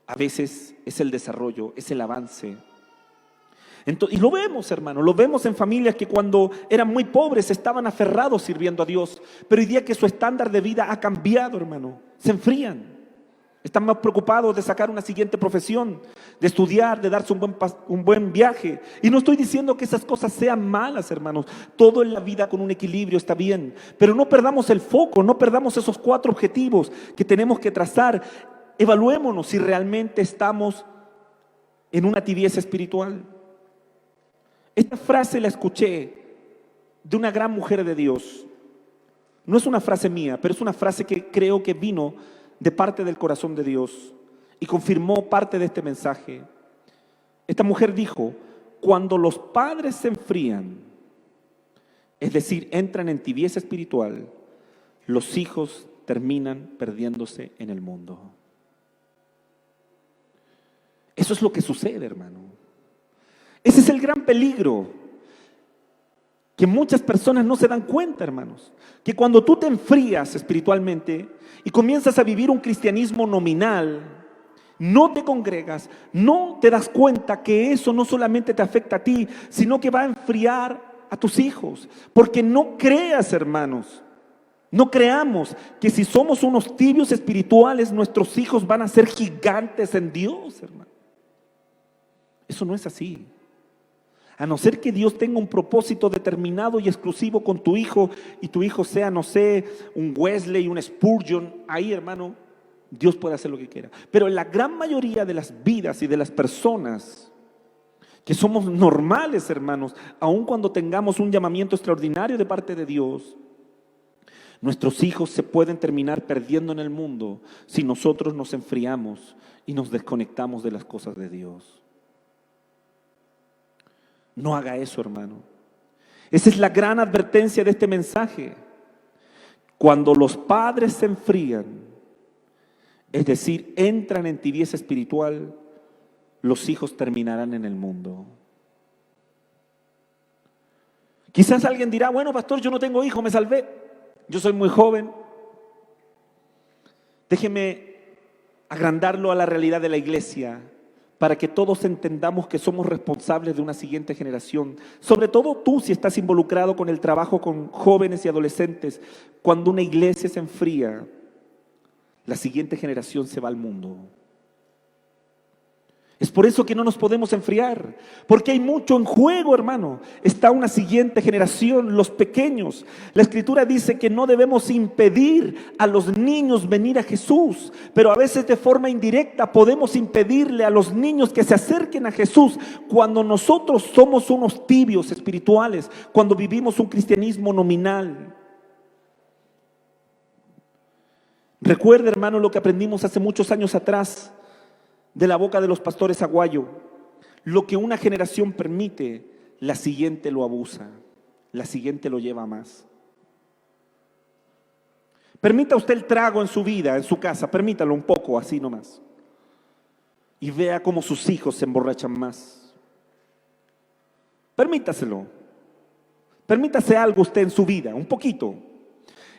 A veces es el desarrollo, es el avance. Y lo vemos, hermano, lo vemos en familias que cuando eran muy pobres estaban aferrados sirviendo a Dios, pero hoy día que su estándar de vida ha cambiado, hermano, se enfrían. Están más preocupados de sacar una siguiente profesión, de estudiar, de darse un buen viaje. Y no estoy diciendo que esas cosas sean malas, hermanos. Todo en la vida con un equilibrio está bien, pero no perdamos el foco, no perdamos esos 4 objetivos que tenemos que trazar. Evaluémonos si realmente estamos en una tibieza espiritual. Esta frase la escuché de una gran mujer de Dios. No es una frase mía, pero es una frase que creo que vino de parte del corazón de Dios y confirmó parte de este mensaje. Esta mujer dijo: cuando los padres se enfrían, es decir, entran en tibieza espiritual, los hijos terminan perdiéndose en el mundo. Eso es lo que sucede, hermano. Ese es el gran peligro, que muchas personas no se dan cuenta, hermanos, que cuando tú te enfrías espiritualmente y comienzas a vivir un cristianismo nominal, no te congregas, no te das cuenta que eso no solamente te afecta a ti, sino que va a enfriar a tus hijos. Porque no creas, hermanos, no creamos que si somos unos tibios espirituales, nuestros hijos van a ser gigantes en Dios, hermano. Eso no es así. A no ser que Dios tenga un propósito determinado y exclusivo con tu hijo, y tu hijo sea, no sé, un Wesley, un Spurgeon, ahí, hermano, Dios puede hacer lo que quiera. Pero en la gran mayoría de las vidas y de las personas que somos normales, hermanos, aun cuando tengamos un llamamiento extraordinario de parte de Dios, nuestros hijos se pueden terminar perdiendo en el mundo si nosotros nos enfriamos y nos desconectamos de las cosas de Dios. No haga eso, hermano. Esa es la gran advertencia de este mensaje. Cuando los padres se enfrían, es decir, entran en tibieza espiritual, los hijos terminarán en el mundo. Quizás alguien dirá: bueno, pastor, yo no tengo hijos, me salvé, yo soy muy joven. Déjeme agrandarlo a la realidad de la iglesia, para que todos entendamos que somos responsables de una siguiente generación. Sobre todo tú, si estás involucrado con el trabajo con jóvenes y adolescentes. Cuando una iglesia se enfría, la siguiente generación se va al mundo. Es por eso que no nos podemos enfriar, porque hay mucho en juego, hermano. Está una siguiente generación, los pequeños. La Escritura dice que no debemos impedir a los niños venir a Jesús, pero a veces de forma indirecta podemos impedirle a los niños que se acerquen a Jesús cuando nosotros somos unos tibios espirituales, cuando vivimos un cristianismo nominal. Recuerda, hermano, lo que aprendimos hace muchos años atrás de la boca de los pastores Aguayo: lo que una generación permite, la siguiente lo abusa, la siguiente lo lleva a más. Permita usted el trago en su vida, en su casa, permítalo un poco, así nomás, y vea cómo sus hijos se emborrachan más. Permítaselo. Permítase algo usted en su vida, un poquito.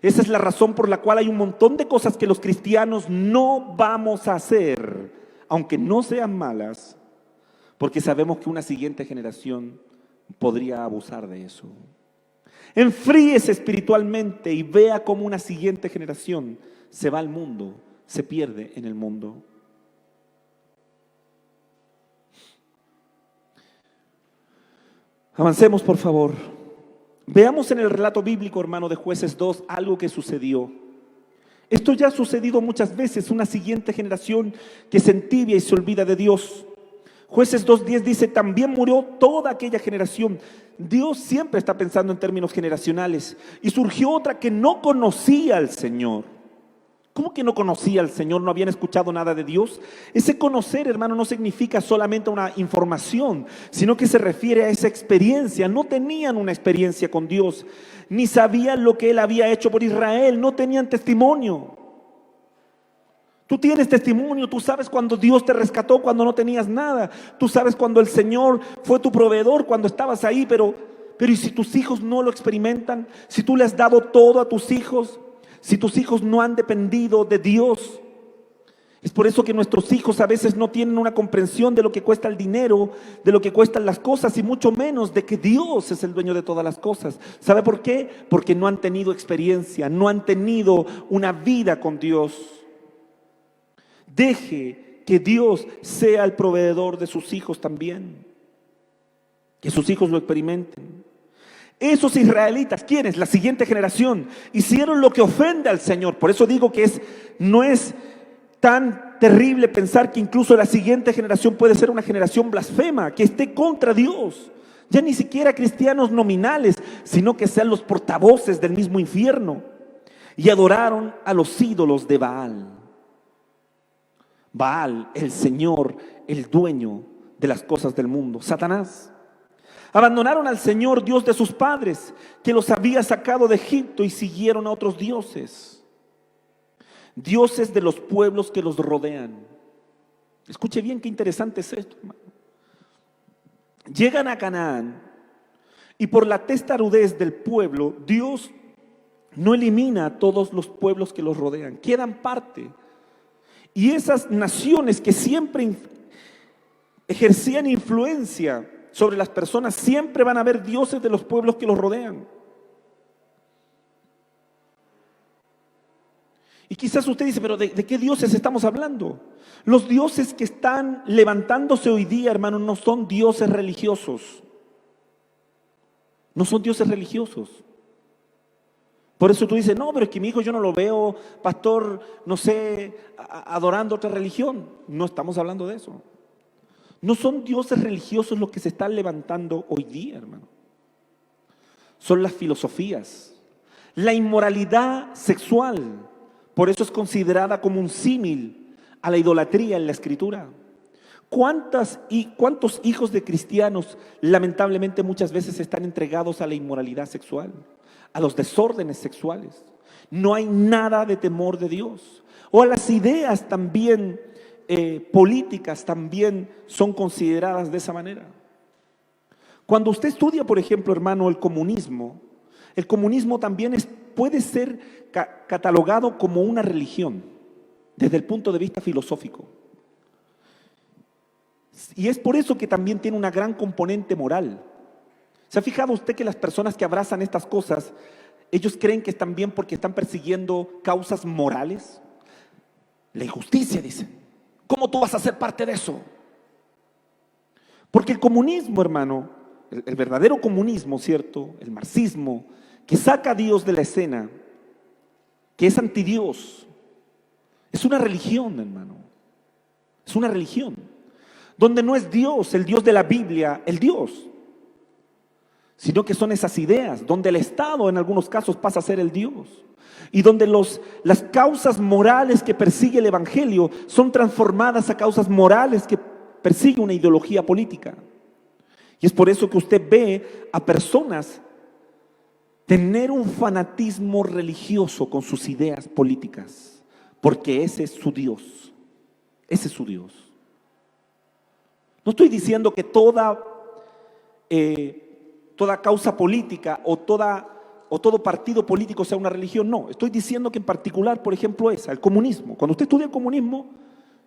Esa es la razón por la cual hay un montón de cosas que los cristianos no vamos a hacer, aunque no sean malas, porque sabemos que una siguiente generación podría abusar de eso. Enfríese espiritualmente y vea cómo una siguiente generación se va al mundo, se pierde en el mundo. Avancemos, por favor. Veamos en el relato bíblico, hermano, de Jueces 2, algo que sucedió. Esto ya ha sucedido muchas veces, una siguiente generación que se entibia y se olvida de Dios. Jueces 2:10 dice, también murió toda aquella generación. Dios siempre está pensando en términos generacionales. Y surgió otra que no conocía al Señor. ¿Cómo que no conocía al Señor? ¿No habían escuchado nada de Dios? Ese conocer, hermano, no significa solamente una información, sino que se refiere a esa experiencia. No tenían una experiencia con Dios, ni sabían lo que Él había hecho por Israel, no tenían testimonio. Tú tienes testimonio, tú sabes cuando Dios te rescató, cuando no tenías nada. Tú sabes cuando el Señor fue tu proveedor, cuando estabas ahí, pero ¿y si tus hijos no lo experimentan? Si tú le has dado todo a tus hijos, si tus hijos no han dependido de Dios. Es por eso que nuestros hijos a veces no tienen una comprensión de lo que cuesta el dinero, de lo que cuestan las cosas y mucho menos de que Dios es el dueño de todas las cosas. ¿Sabe por qué? Porque no han tenido experiencia, no han tenido una vida con Dios. Deje que Dios sea el proveedor de sus hijos también. Que sus hijos lo experimenten. Esos israelitas, ¿quiénes? La siguiente generación, hicieron lo que ofende al Señor. Por eso digo que no es tan terrible pensar que incluso la siguiente generación puede ser una generación blasfema, que esté contra Dios. Ya ni siquiera cristianos nominales, sino que sean los portavoces del mismo infierno. Y adoraron a los ídolos de Baal. Baal, el Señor, el dueño de las cosas del mundo, Satanás. Abandonaron al Señor, Dios de sus padres, que los había sacado de Egipto, y siguieron a otros dioses, dioses de los pueblos que los rodean. Escuche bien qué interesante es esto, hermano. Llegan a Canaán y por la testarudez del pueblo, Dios no elimina a todos los pueblos que los rodean, quedan parte. Y esas naciones que siempre ejercían influencia sobre las personas, siempre van a haber dioses de los pueblos que los rodean. Y quizás usted dice, pero ¿de qué dioses estamos hablando? Los dioses que están levantándose hoy día, hermano, no son dioses religiosos. No son dioses religiosos. Por eso tú dices, no, pero es que mi hijo yo no lo veo, pastor, no sé, adorando otra religión. No estamos hablando de eso. No son dioses religiosos los que se están levantando hoy día, hermano. Son las filosofías, la inmoralidad sexual. Por eso es considerada como un símil a la idolatría en la Escritura. ¿Cuántos hijos de cristianos lamentablemente muchas veces están entregados a la inmoralidad sexual, a los desórdenes sexuales? No hay nada de temor de Dios. O a las ideas también políticas también son consideradas de esa manera. Cuando usted estudia, por ejemplo, hermano, el comunismo también puede ser catalogado como una religión desde el punto de vista filosófico. Y es por eso que también tiene una gran componente moral. ¿Se ha fijado usted que las personas que abrazan estas cosas, ellos creen que están bien porque están persiguiendo causas morales? La injusticia, dicen. ¿Cómo tú vas a ser parte de eso? Porque el comunismo, hermano, el verdadero comunismo, ¿cierto? El marxismo, que saca a Dios de la escena, que es antidios, es una religión, hermano. Es una religión. Donde no es Dios, el Dios de la Biblia, el Dios, sino que son esas ideas, donde el Estado en algunos casos pasa a ser el Dios. Y donde las causas morales que persigue el Evangelio son transformadas a causas morales que persigue una ideología política. Y es por eso que usted ve a personas tener un fanatismo religioso con sus ideas políticas, porque ese es su Dios. Ese es su Dios. No estoy diciendo que toda causa política o todo partido político sea una religión, no. Estoy diciendo que en particular, por ejemplo, el comunismo. Cuando usted estudia el comunismo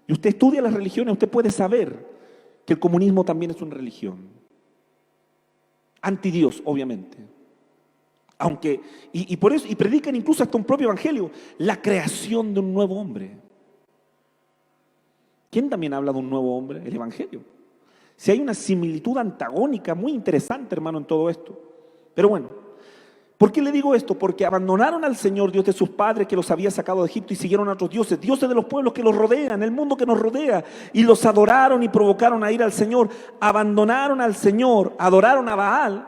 y usted estudia las religiones, usted puede saber que el comunismo también es una religión. Antidios, obviamente. Por eso, y predican incluso hasta un propio evangelio, la creación de un nuevo hombre. ¿Quién también habla de un nuevo hombre? El evangelio. Si hay una similitud antagónica muy interesante, hermano, en todo esto. Pero bueno, ¿Por qué le digo esto? Porque abandonaron al Señor Dios de sus padres que los había sacado de Egipto y siguieron a otros dioses, dioses de los pueblos que los rodean, el mundo que nos rodea, y los adoraron y provocaron a ir al Señor. Abandonaron al Señor, adoraron a Baal.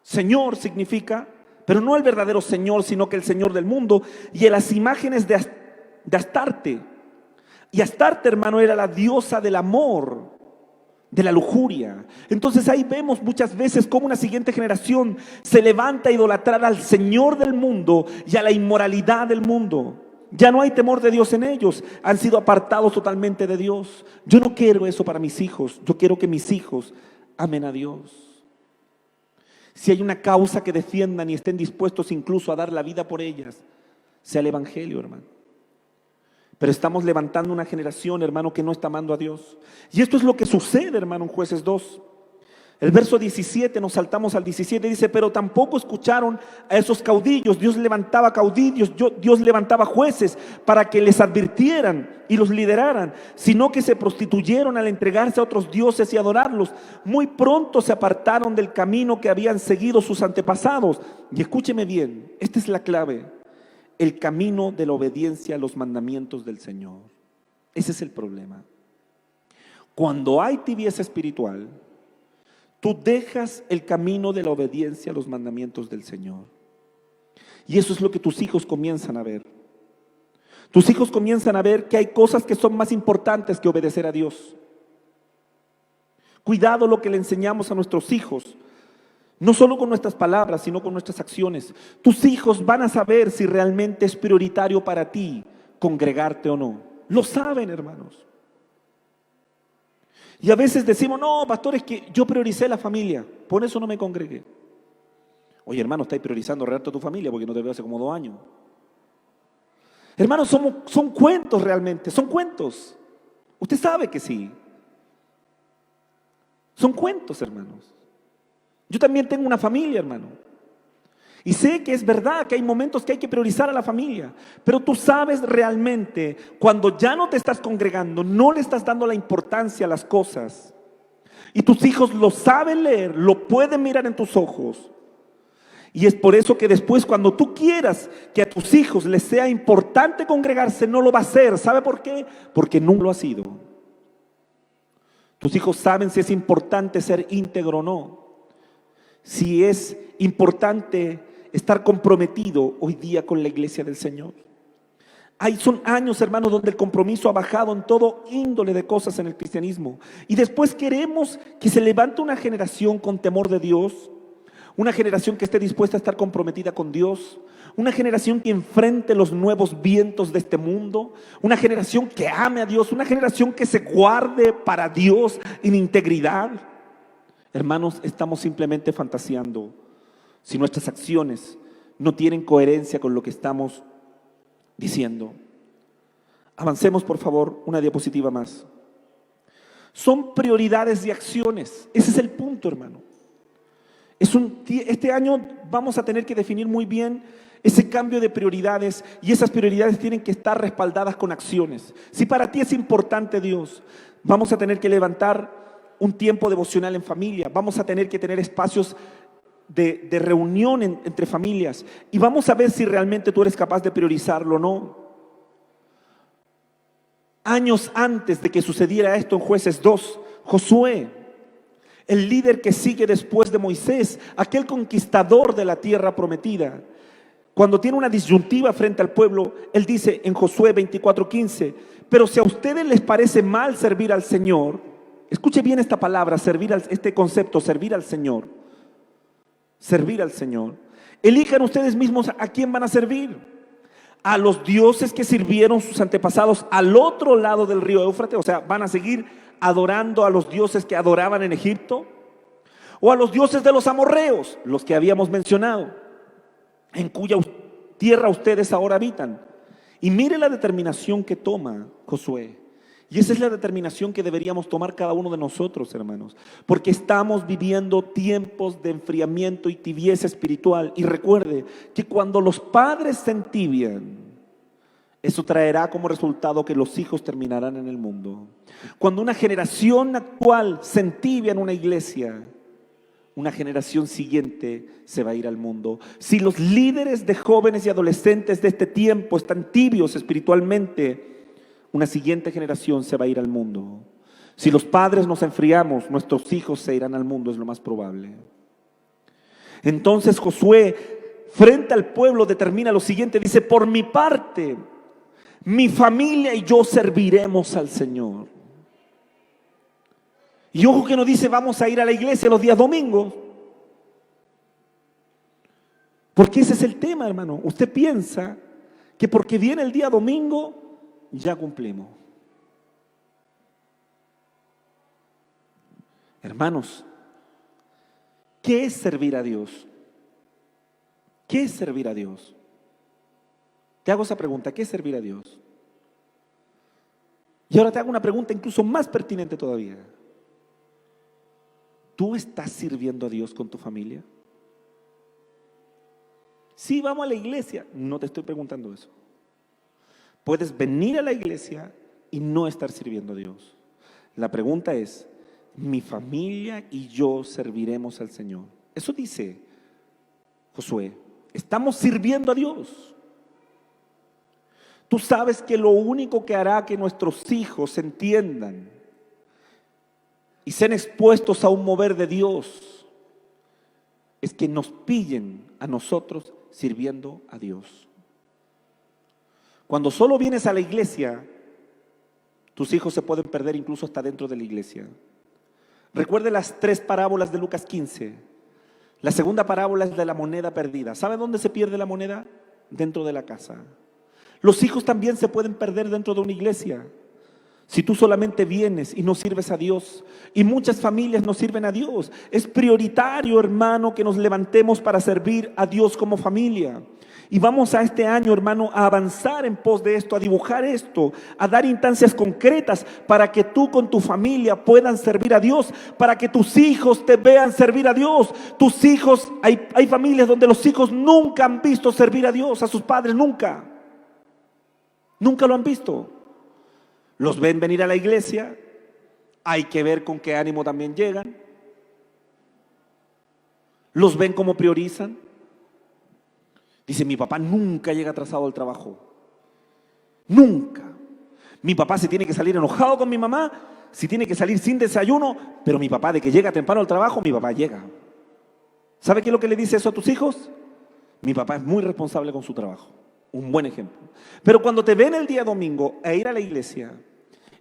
Señor significa, pero no el verdadero Señor, sino que el Señor del mundo, y a las imágenes de Astarte. Y Astarte, hermano, era la diosa del amor, de la lujuria. Entonces ahí vemos muchas veces cómo una siguiente generación se levanta a idolatrar al Señor del mundo y a la inmoralidad del mundo. Ya no hay temor de Dios en ellos, han sido apartados totalmente de Dios. Yo no quiero eso para mis hijos, yo quiero que mis hijos amen a Dios. Si hay una causa que defiendan y estén dispuestos incluso a dar la vida por ellas, sea el Evangelio, hermano. Pero estamos levantando una generación, hermano, que no está amando a Dios. Y esto es lo que sucede, hermano, en Jueces 2. El verso 17, nos saltamos al 17, dice: pero tampoco escucharon a esos caudillos. Dios levantaba caudillos, Dios levantaba jueces para que les advirtieran y los lideraran, sino que se prostituyeron al entregarse a otros dioses y adorarlos. Muy pronto se apartaron del camino que habían seguido sus antepasados. Y escúcheme bien, esta es la clave: el camino de la obediencia a los mandamientos del Señor. Ese es el problema. Cuando hay tibieza espiritual, tú dejas el camino de la obediencia a los mandamientos del Señor. Y eso es lo que tus hijos comienzan a ver. Tus hijos comienzan a ver que hay cosas que son más importantes que obedecer a Dios. Cuidado lo que le enseñamos a nuestros hijos. No solo con nuestras palabras, sino con nuestras acciones. Tus hijos van a saber si realmente es prioritario para ti congregarte o no. Lo saben, hermanos. Y a veces decimos: no, pastor, es que yo prioricé la familia, por eso no me congregué. Oye, hermano, estáis priorizando rearte a tu familia porque no te veo hace como 2 años. Hermanos, son cuentos realmente, son cuentos. Usted sabe que sí. Son cuentos, hermanos. Yo también tengo una familia, hermano. Y sé que es verdad que hay momentos que hay que priorizar a la familia. Pero tú sabes realmente, cuando ya no te estás congregando, no le estás dando la importancia a las cosas. Y tus hijos lo saben leer, lo pueden mirar en tus ojos. Y es por eso que después, cuando tú quieras que a tus hijos les sea importante congregarse, no lo va a hacer. ¿Sabe por qué? Porque nunca lo ha sido. Tus hijos saben si es importante ser íntegro o no. Si es importante estar comprometido hoy día con la iglesia del Señor. Son años, hermanos, donde el compromiso ha bajado en todo índole de cosas en el cristianismo. Y después queremos que se levante una generación con temor de Dios, una generación que esté dispuesta a estar comprometida con Dios, una generación que enfrente los nuevos vientos de este mundo, una generación que ame a Dios, una generación que se guarde para Dios en integridad. Hermanos, estamos simplemente fantaseando si nuestras acciones no tienen coherencia con lo que estamos diciendo. Avancemos, por favor, una diapositiva más. Son prioridades y acciones. Ese es el punto, hermano. Este año vamos a tener que definir muy bien ese cambio de prioridades, y esas prioridades tienen que estar respaldadas con acciones. Si para ti es importante Dios, vamos a tener que levantar un tiempo devocional en familia, vamos a tener que tener espacios de reunión entre familias, y vamos a ver si realmente tú eres capaz de priorizarlo o no. Años antes de que sucediera esto en Jueces 2, Josué, el líder que sigue después de Moisés, aquel conquistador de la tierra prometida, cuando tiene una disyuntiva frente al pueblo, él dice en Josué 24:15: pero si a ustedes les parece mal servir al Señor, escuche bien esta palabra, este concepto, servir al Señor. Servir al Señor. Elijan ustedes mismos a quién van a servir. A los dioses que sirvieron sus antepasados al otro lado del río Éufrates. O sea, van a seguir adorando a los dioses que adoraban en Egipto, o a los dioses de los amorreos, los que habíamos mencionado, en cuya tierra ustedes ahora habitan. Y mire la determinación que toma Josué. Y esa es la determinación que deberíamos tomar cada uno de nosotros, hermanos, porque estamos viviendo tiempos de enfriamiento y tibieza espiritual. Y recuerde que cuando los padres se entibian, eso traerá como resultado que los hijos terminarán en el mundo. Cuando una generación actual se entibia en una iglesia, una generación siguiente se va a ir al mundo. Si los líderes de jóvenes y adolescentes de este tiempo están tibios espiritualmente, una siguiente generación se va a ir al mundo. Si los padres nos enfriamos, nuestros hijos se irán al mundo, es lo más probable. Entonces Josué, frente al pueblo, determina lo siguiente, dice: por mi parte, mi familia y yo serviremos al Señor. Y ojo que no dice vamos a ir a la iglesia los días domingos. Porque ese es el tema, hermano. Usted piensa que porque viene el día domingo, ya cumplimos. Hermanos, ¿qué es servir a Dios? ¿Qué es servir a Dios? Te hago esa pregunta, ¿qué es servir a Dios? Y ahora te hago una pregunta incluso más pertinente todavía. ¿Tú estás sirviendo a Dios con tu familia? Sí, vamos a la iglesia. No te estoy preguntando eso. Puedes venir a la iglesia y no estar sirviendo a Dios. La pregunta es: mi familia y yo serviremos al Señor. Eso dice Josué. Estamos sirviendo a Dios. Tú sabes que lo único que hará que nuestros hijos entiendan y sean expuestos a un mover de Dios es que nos pillen a nosotros sirviendo a Dios. Cuando solo vienes a la iglesia, tus hijos se pueden perder incluso hasta dentro de la iglesia. Recuerde las 3 parábolas de Lucas 15. La segunda parábola es de la moneda perdida. ¿Sabe dónde se pierde la moneda? Dentro de la casa. Los hijos también se pueden perder dentro de una iglesia. Si tú solamente vienes y no sirves a Dios, y muchas familias no sirven a Dios, es prioritario, hermano, que nos levantemos para servir a Dios como familia. Y vamos a este año, hermano, a avanzar en pos de esto, a dibujar esto, a dar instancias concretas para que tú con tu familia puedan servir a Dios, para que tus hijos te vean servir a Dios. Tus hijos, hay familias donde los hijos nunca han visto servir a Dios, a sus padres, nunca lo han visto. Los ven venir a la iglesia, hay que ver con qué ánimo también llegan. Los ven cómo priorizan. Dice: mi papá nunca llega atrasado al trabajo. Nunca. Mi papá se tiene que salir enojado con mi mamá, si tiene que salir sin desayuno, pero mi papá de que llega temprano al trabajo, mi papá llega. ¿Sabe qué es lo que le dice eso a tus hijos? Mi papá es muy responsable con su trabajo. Un buen ejemplo. Pero cuando te ven el día domingo a ir a la iglesia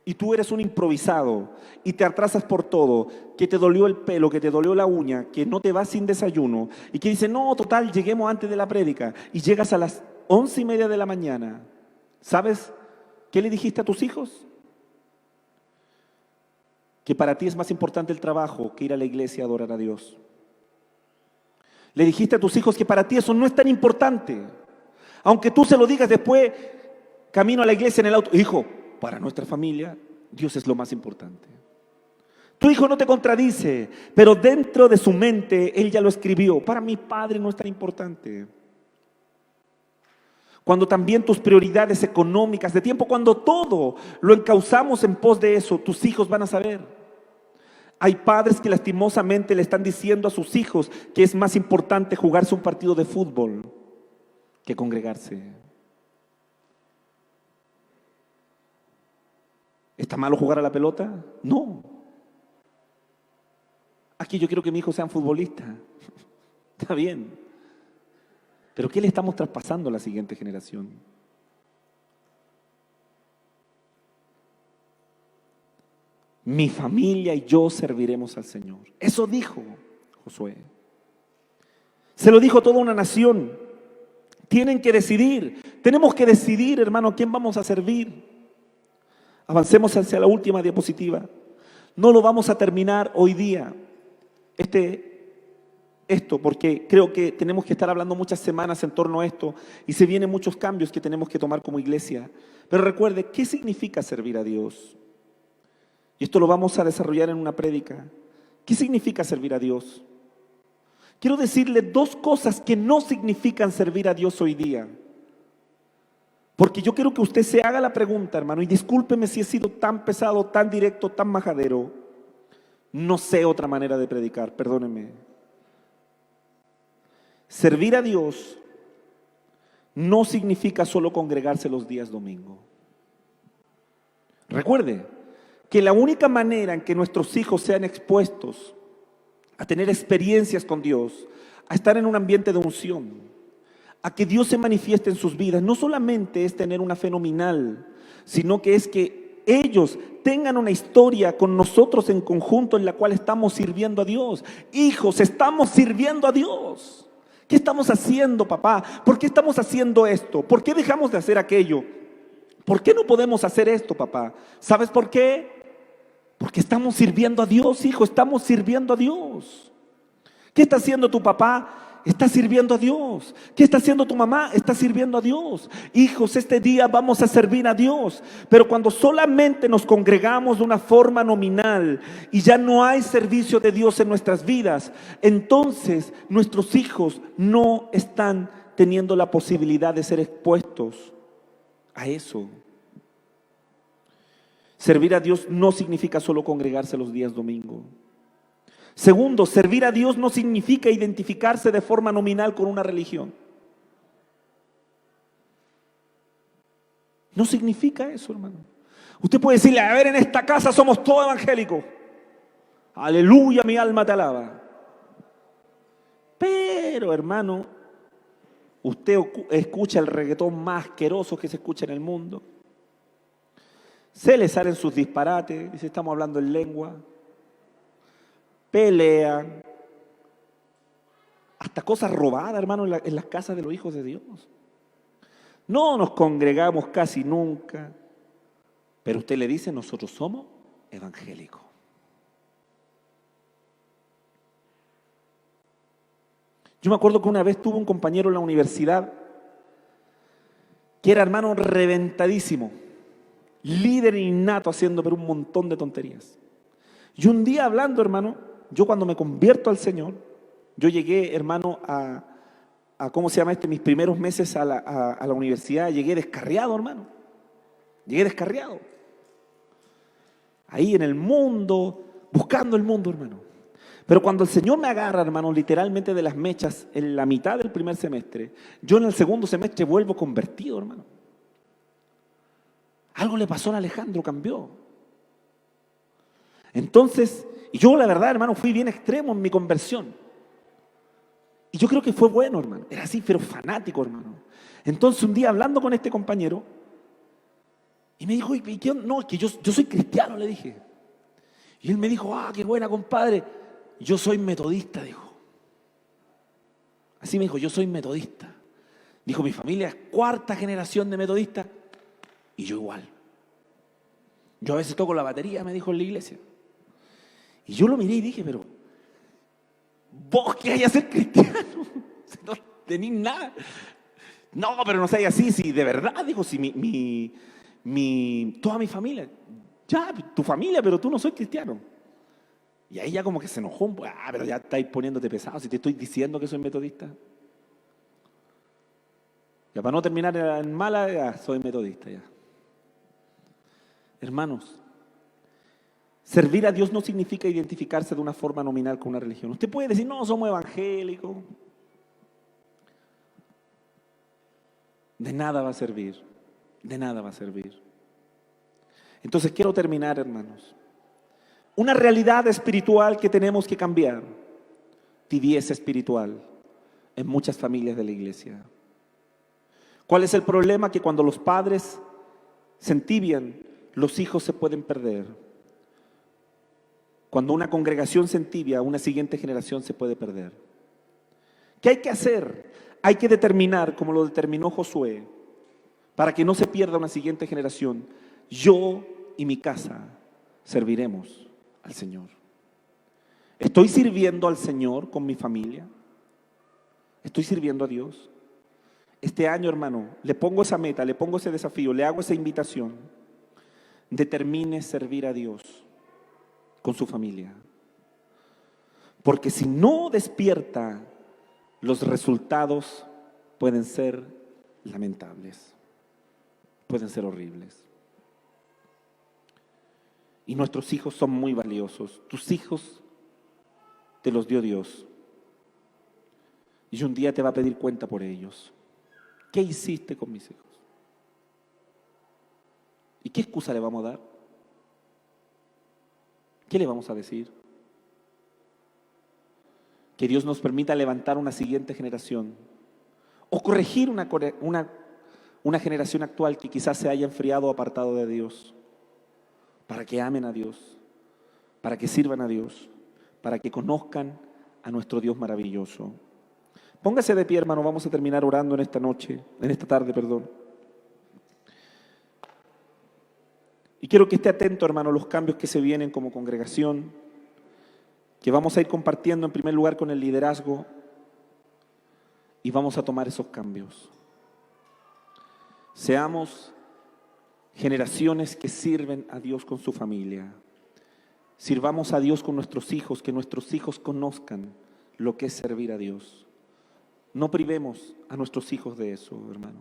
y tú eres un improvisado y te atrasas por todo, que te dolió el pelo, que te dolió la uña, que no te vas sin desayuno y que dices: no, total, lleguemos antes de la prédica, y llegas a las 11:30 de la mañana, ¿sabes qué le dijiste a tus hijos? Que para ti es más importante el trabajo que ir a la iglesia a adorar a Dios. Le dijiste a tus hijos que para ti eso no es tan importante. Aunque tú se lo digas después, camino a la iglesia en el auto: hijo, para nuestra familia, Dios es lo más importante. Tu hijo no te contradice, pero dentro de su mente, él ya lo escribió: para mi padre no es tan importante. Cuando también tus prioridades económicas, de tiempo, cuando todo lo encauzamos en pos de eso, tus hijos van a saber. Hay padres que lastimosamente le están diciendo a sus hijos que es más importante jugarse un partido de fútbol que congregarse. ¿Está malo jugar a la pelota? No. Aquí yo quiero que mi hijo sea futbolista. Está bien. Pero ¿qué le estamos traspasando a la siguiente generación? Mi familia y yo serviremos al Señor. Eso dijo Josué. Se lo dijo a toda una nación. Tienen que decidir. Tenemos que decidir, hermano, a quién vamos a servir. Avancemos hacia la última diapositiva. No lo vamos a terminar hoy día. Esto, porque creo que tenemos que estar hablando muchas semanas en torno a esto y se vienen muchos cambios que tenemos que tomar como iglesia. Pero recuerde, ¿qué significa servir a Dios? Y esto lo vamos a desarrollar en una prédica. ¿Qué significa servir a Dios? Quiero decirle 2 cosas que no significan servir a Dios hoy día. Porque yo quiero que usted se haga la pregunta, hermano, y discúlpeme si he sido tan pesado, tan directo, tan majadero. No sé otra manera de predicar, perdónenme. Servir a Dios no significa solo congregarse los días domingo. Recuerde que la única manera en que nuestros hijos sean expuestos a tener experiencias con Dios, a estar en un ambiente de unción, a que Dios se manifieste en sus vidas, no solamente es tener una fe nominal, sino que es que ellos tengan una historia con nosotros en conjunto en la cual estamos sirviendo a Dios. Hijos, estamos sirviendo a Dios. ¿Qué estamos haciendo, papá? ¿Por qué estamos haciendo esto? ¿Por qué dejamos de hacer aquello? ¿Por qué no podemos hacer esto, papá? ¿Sabes por qué? Porque estamos sirviendo a Dios, hijo, estamos sirviendo a Dios. ¿Qué está haciendo tu papá? Está sirviendo a Dios. ¿Qué está haciendo tu mamá? Está sirviendo a Dios. Hijos, este día vamos a servir a Dios. Pero cuando solamente nos congregamos de una forma nominal y ya no hay servicio de Dios en nuestras vidas, entonces nuestros hijos no están teniendo la posibilidad de ser expuestos a eso. Servir a Dios no significa solo congregarse los días domingo. Segundo, servir a Dios no significa identificarse de forma nominal con una religión. No significa eso, hermano. Usted puede decirle, a ver, en esta casa somos todos evangélicos. Aleluya, mi alma te alaba. Pero, hermano, usted escucha el reggaetón más asqueroso que se escucha en el mundo. Se le salen sus disparates, dice, estamos hablando en lengua. Pelean, hasta cosas robadas, hermano, en las casas de los hijos de Dios. No nos congregamos casi nunca, pero usted le dice, nosotros somos evangélicos. Yo me acuerdo que una vez tuve un compañero en la universidad que era, hermano, reventadísimo, líder innato haciendo pero un montón de tonterías. Y un día hablando, hermano, yo cuando me convierto al Señor, yo llegué, hermano, a ¿cómo se llama mis primeros meses a la universidad, llegué descarriado, hermano. Llegué descarriado. Ahí en el mundo, buscando el mundo, hermano. Pero cuando el Señor me agarra, hermano, literalmente de las mechas en la mitad del primer semestre, yo en el segundo semestre vuelvo convertido, hermano. Algo le pasó a Alejandro, cambió. Entonces, y yo la verdad, hermano, fui bien extremo en mi conversión. Y yo creo que fue bueno, hermano. Era así, pero fanático, hermano. Entonces un día hablando con este compañero, y me dijo, ¿y qué? No, es que yo soy cristiano, le dije. Y él me dijo, qué buena, compadre. Yo soy metodista, dijo. Así me dijo, yo soy metodista. Dijo, mi familia es cuarta generación de metodistas. Y yo igual. Yo a veces toco la batería, me dijo en la iglesia. Y yo lo miré y dije, pero vos qué hay a ser cristiano, no tenés nada. No, pero no seas así, si de verdad, dijo, si toda mi familia, ya, tu familia, pero tú no soy cristiano. Y ahí ya como que se enojó, pero ya estáis poniéndote pesado, si te estoy diciendo que soy metodista. Ya para no terminar en mala, ya soy metodista, ya. Hermanos, servir a Dios no significa identificarse de una forma nominal con una religión. Usted puede decir, no, somos evangélicos. De nada va a servir. De nada va a servir. Entonces quiero terminar, hermanos. Una realidad espiritual que tenemos que cambiar. Tibieza espiritual en muchas familias de la iglesia. ¿Cuál es el problema? Que cuando los padres se entibian, los hijos se pueden perder. Cuando una congregación se entibia, una siguiente generación se puede perder. ¿Qué hay que hacer? Hay que determinar, como lo determinó Josué, para que no se pierda una siguiente generación. Yo y mi casa serviremos al Señor. ¿Estoy sirviendo al Señor con mi familia? ¿Estoy sirviendo a Dios? Este año, hermano, le pongo esa meta, le pongo ese desafío, le hago esa invitación. Determine servir a Dios con su familia. Porque si no despierta, los resultados pueden ser lamentables, pueden ser horribles. Y nuestros hijos son muy valiosos. Tus hijos te los dio Dios. Y un día te va a pedir cuenta por ellos. ¿Qué hiciste con mis hijos? ¿Y qué excusa le vamos a dar? ¿Qué le vamos a decir? Que Dios nos permita levantar una siguiente generación o corregir una generación actual que quizás se haya enfriado o apartado de Dios, para que amen a Dios, para que sirvan a Dios, para que conozcan a nuestro Dios maravilloso. Póngase de pie, hermano, vamos a terminar orando en esta tarde, perdón. Y quiero que esté atento, hermano, a los cambios que se vienen como congregación, que vamos a ir compartiendo en primer lugar con el liderazgo y vamos a tomar esos cambios. Seamos generaciones que sirven a Dios con su familia. Sirvamos a Dios con nuestros hijos, que nuestros hijos conozcan lo que es servir a Dios. No privemos a nuestros hijos de eso, hermano.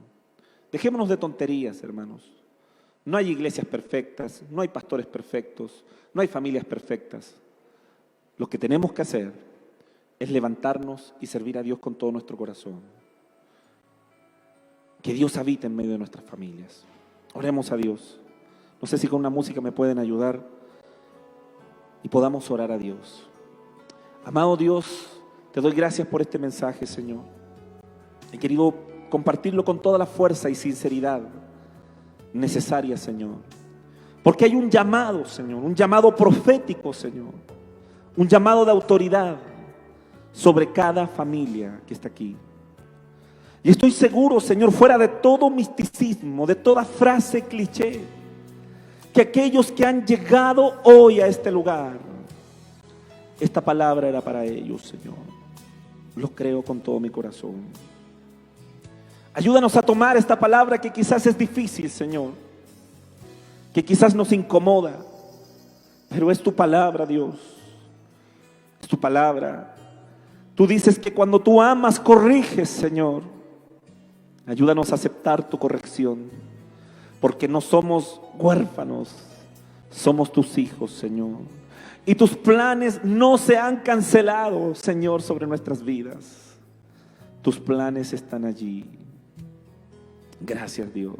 Dejémonos de tonterías, hermanos. No hay iglesias perfectas, no hay pastores perfectos, no hay familias perfectas. Lo que tenemos que hacer es levantarnos y servir a Dios con todo nuestro corazón. Que Dios habite en medio de nuestras familias. Oremos a Dios. No sé si con una música me pueden ayudar y podamos orar a Dios. Amado Dios, te doy gracias por este mensaje, Señor. He querido compartirlo con toda la fuerza y sinceridad necesaria, Señor. Porque hay un llamado, Señor, un llamado profético, Señor. Un llamado de autoridad sobre cada familia que está aquí. Y estoy seguro, Señor, fuera de todo misticismo, de toda frase cliché, que aquellos que han llegado hoy a este lugar, esta palabra era para ellos, Señor. Lo creo con todo mi corazón. Ayúdanos a tomar esta palabra que quizás es difícil, Señor, que quizás nos incomoda, pero es tu palabra, Dios. Es tu palabra. Tú dices que cuando tú amas, corriges, Señor. Ayúdanos a aceptar tu corrección, porque no somos huérfanos, somos tus hijos, Señor. Y tus planes no se han cancelado, Señor, sobre nuestras vidas. Tus planes están allí. Gracias, Dios.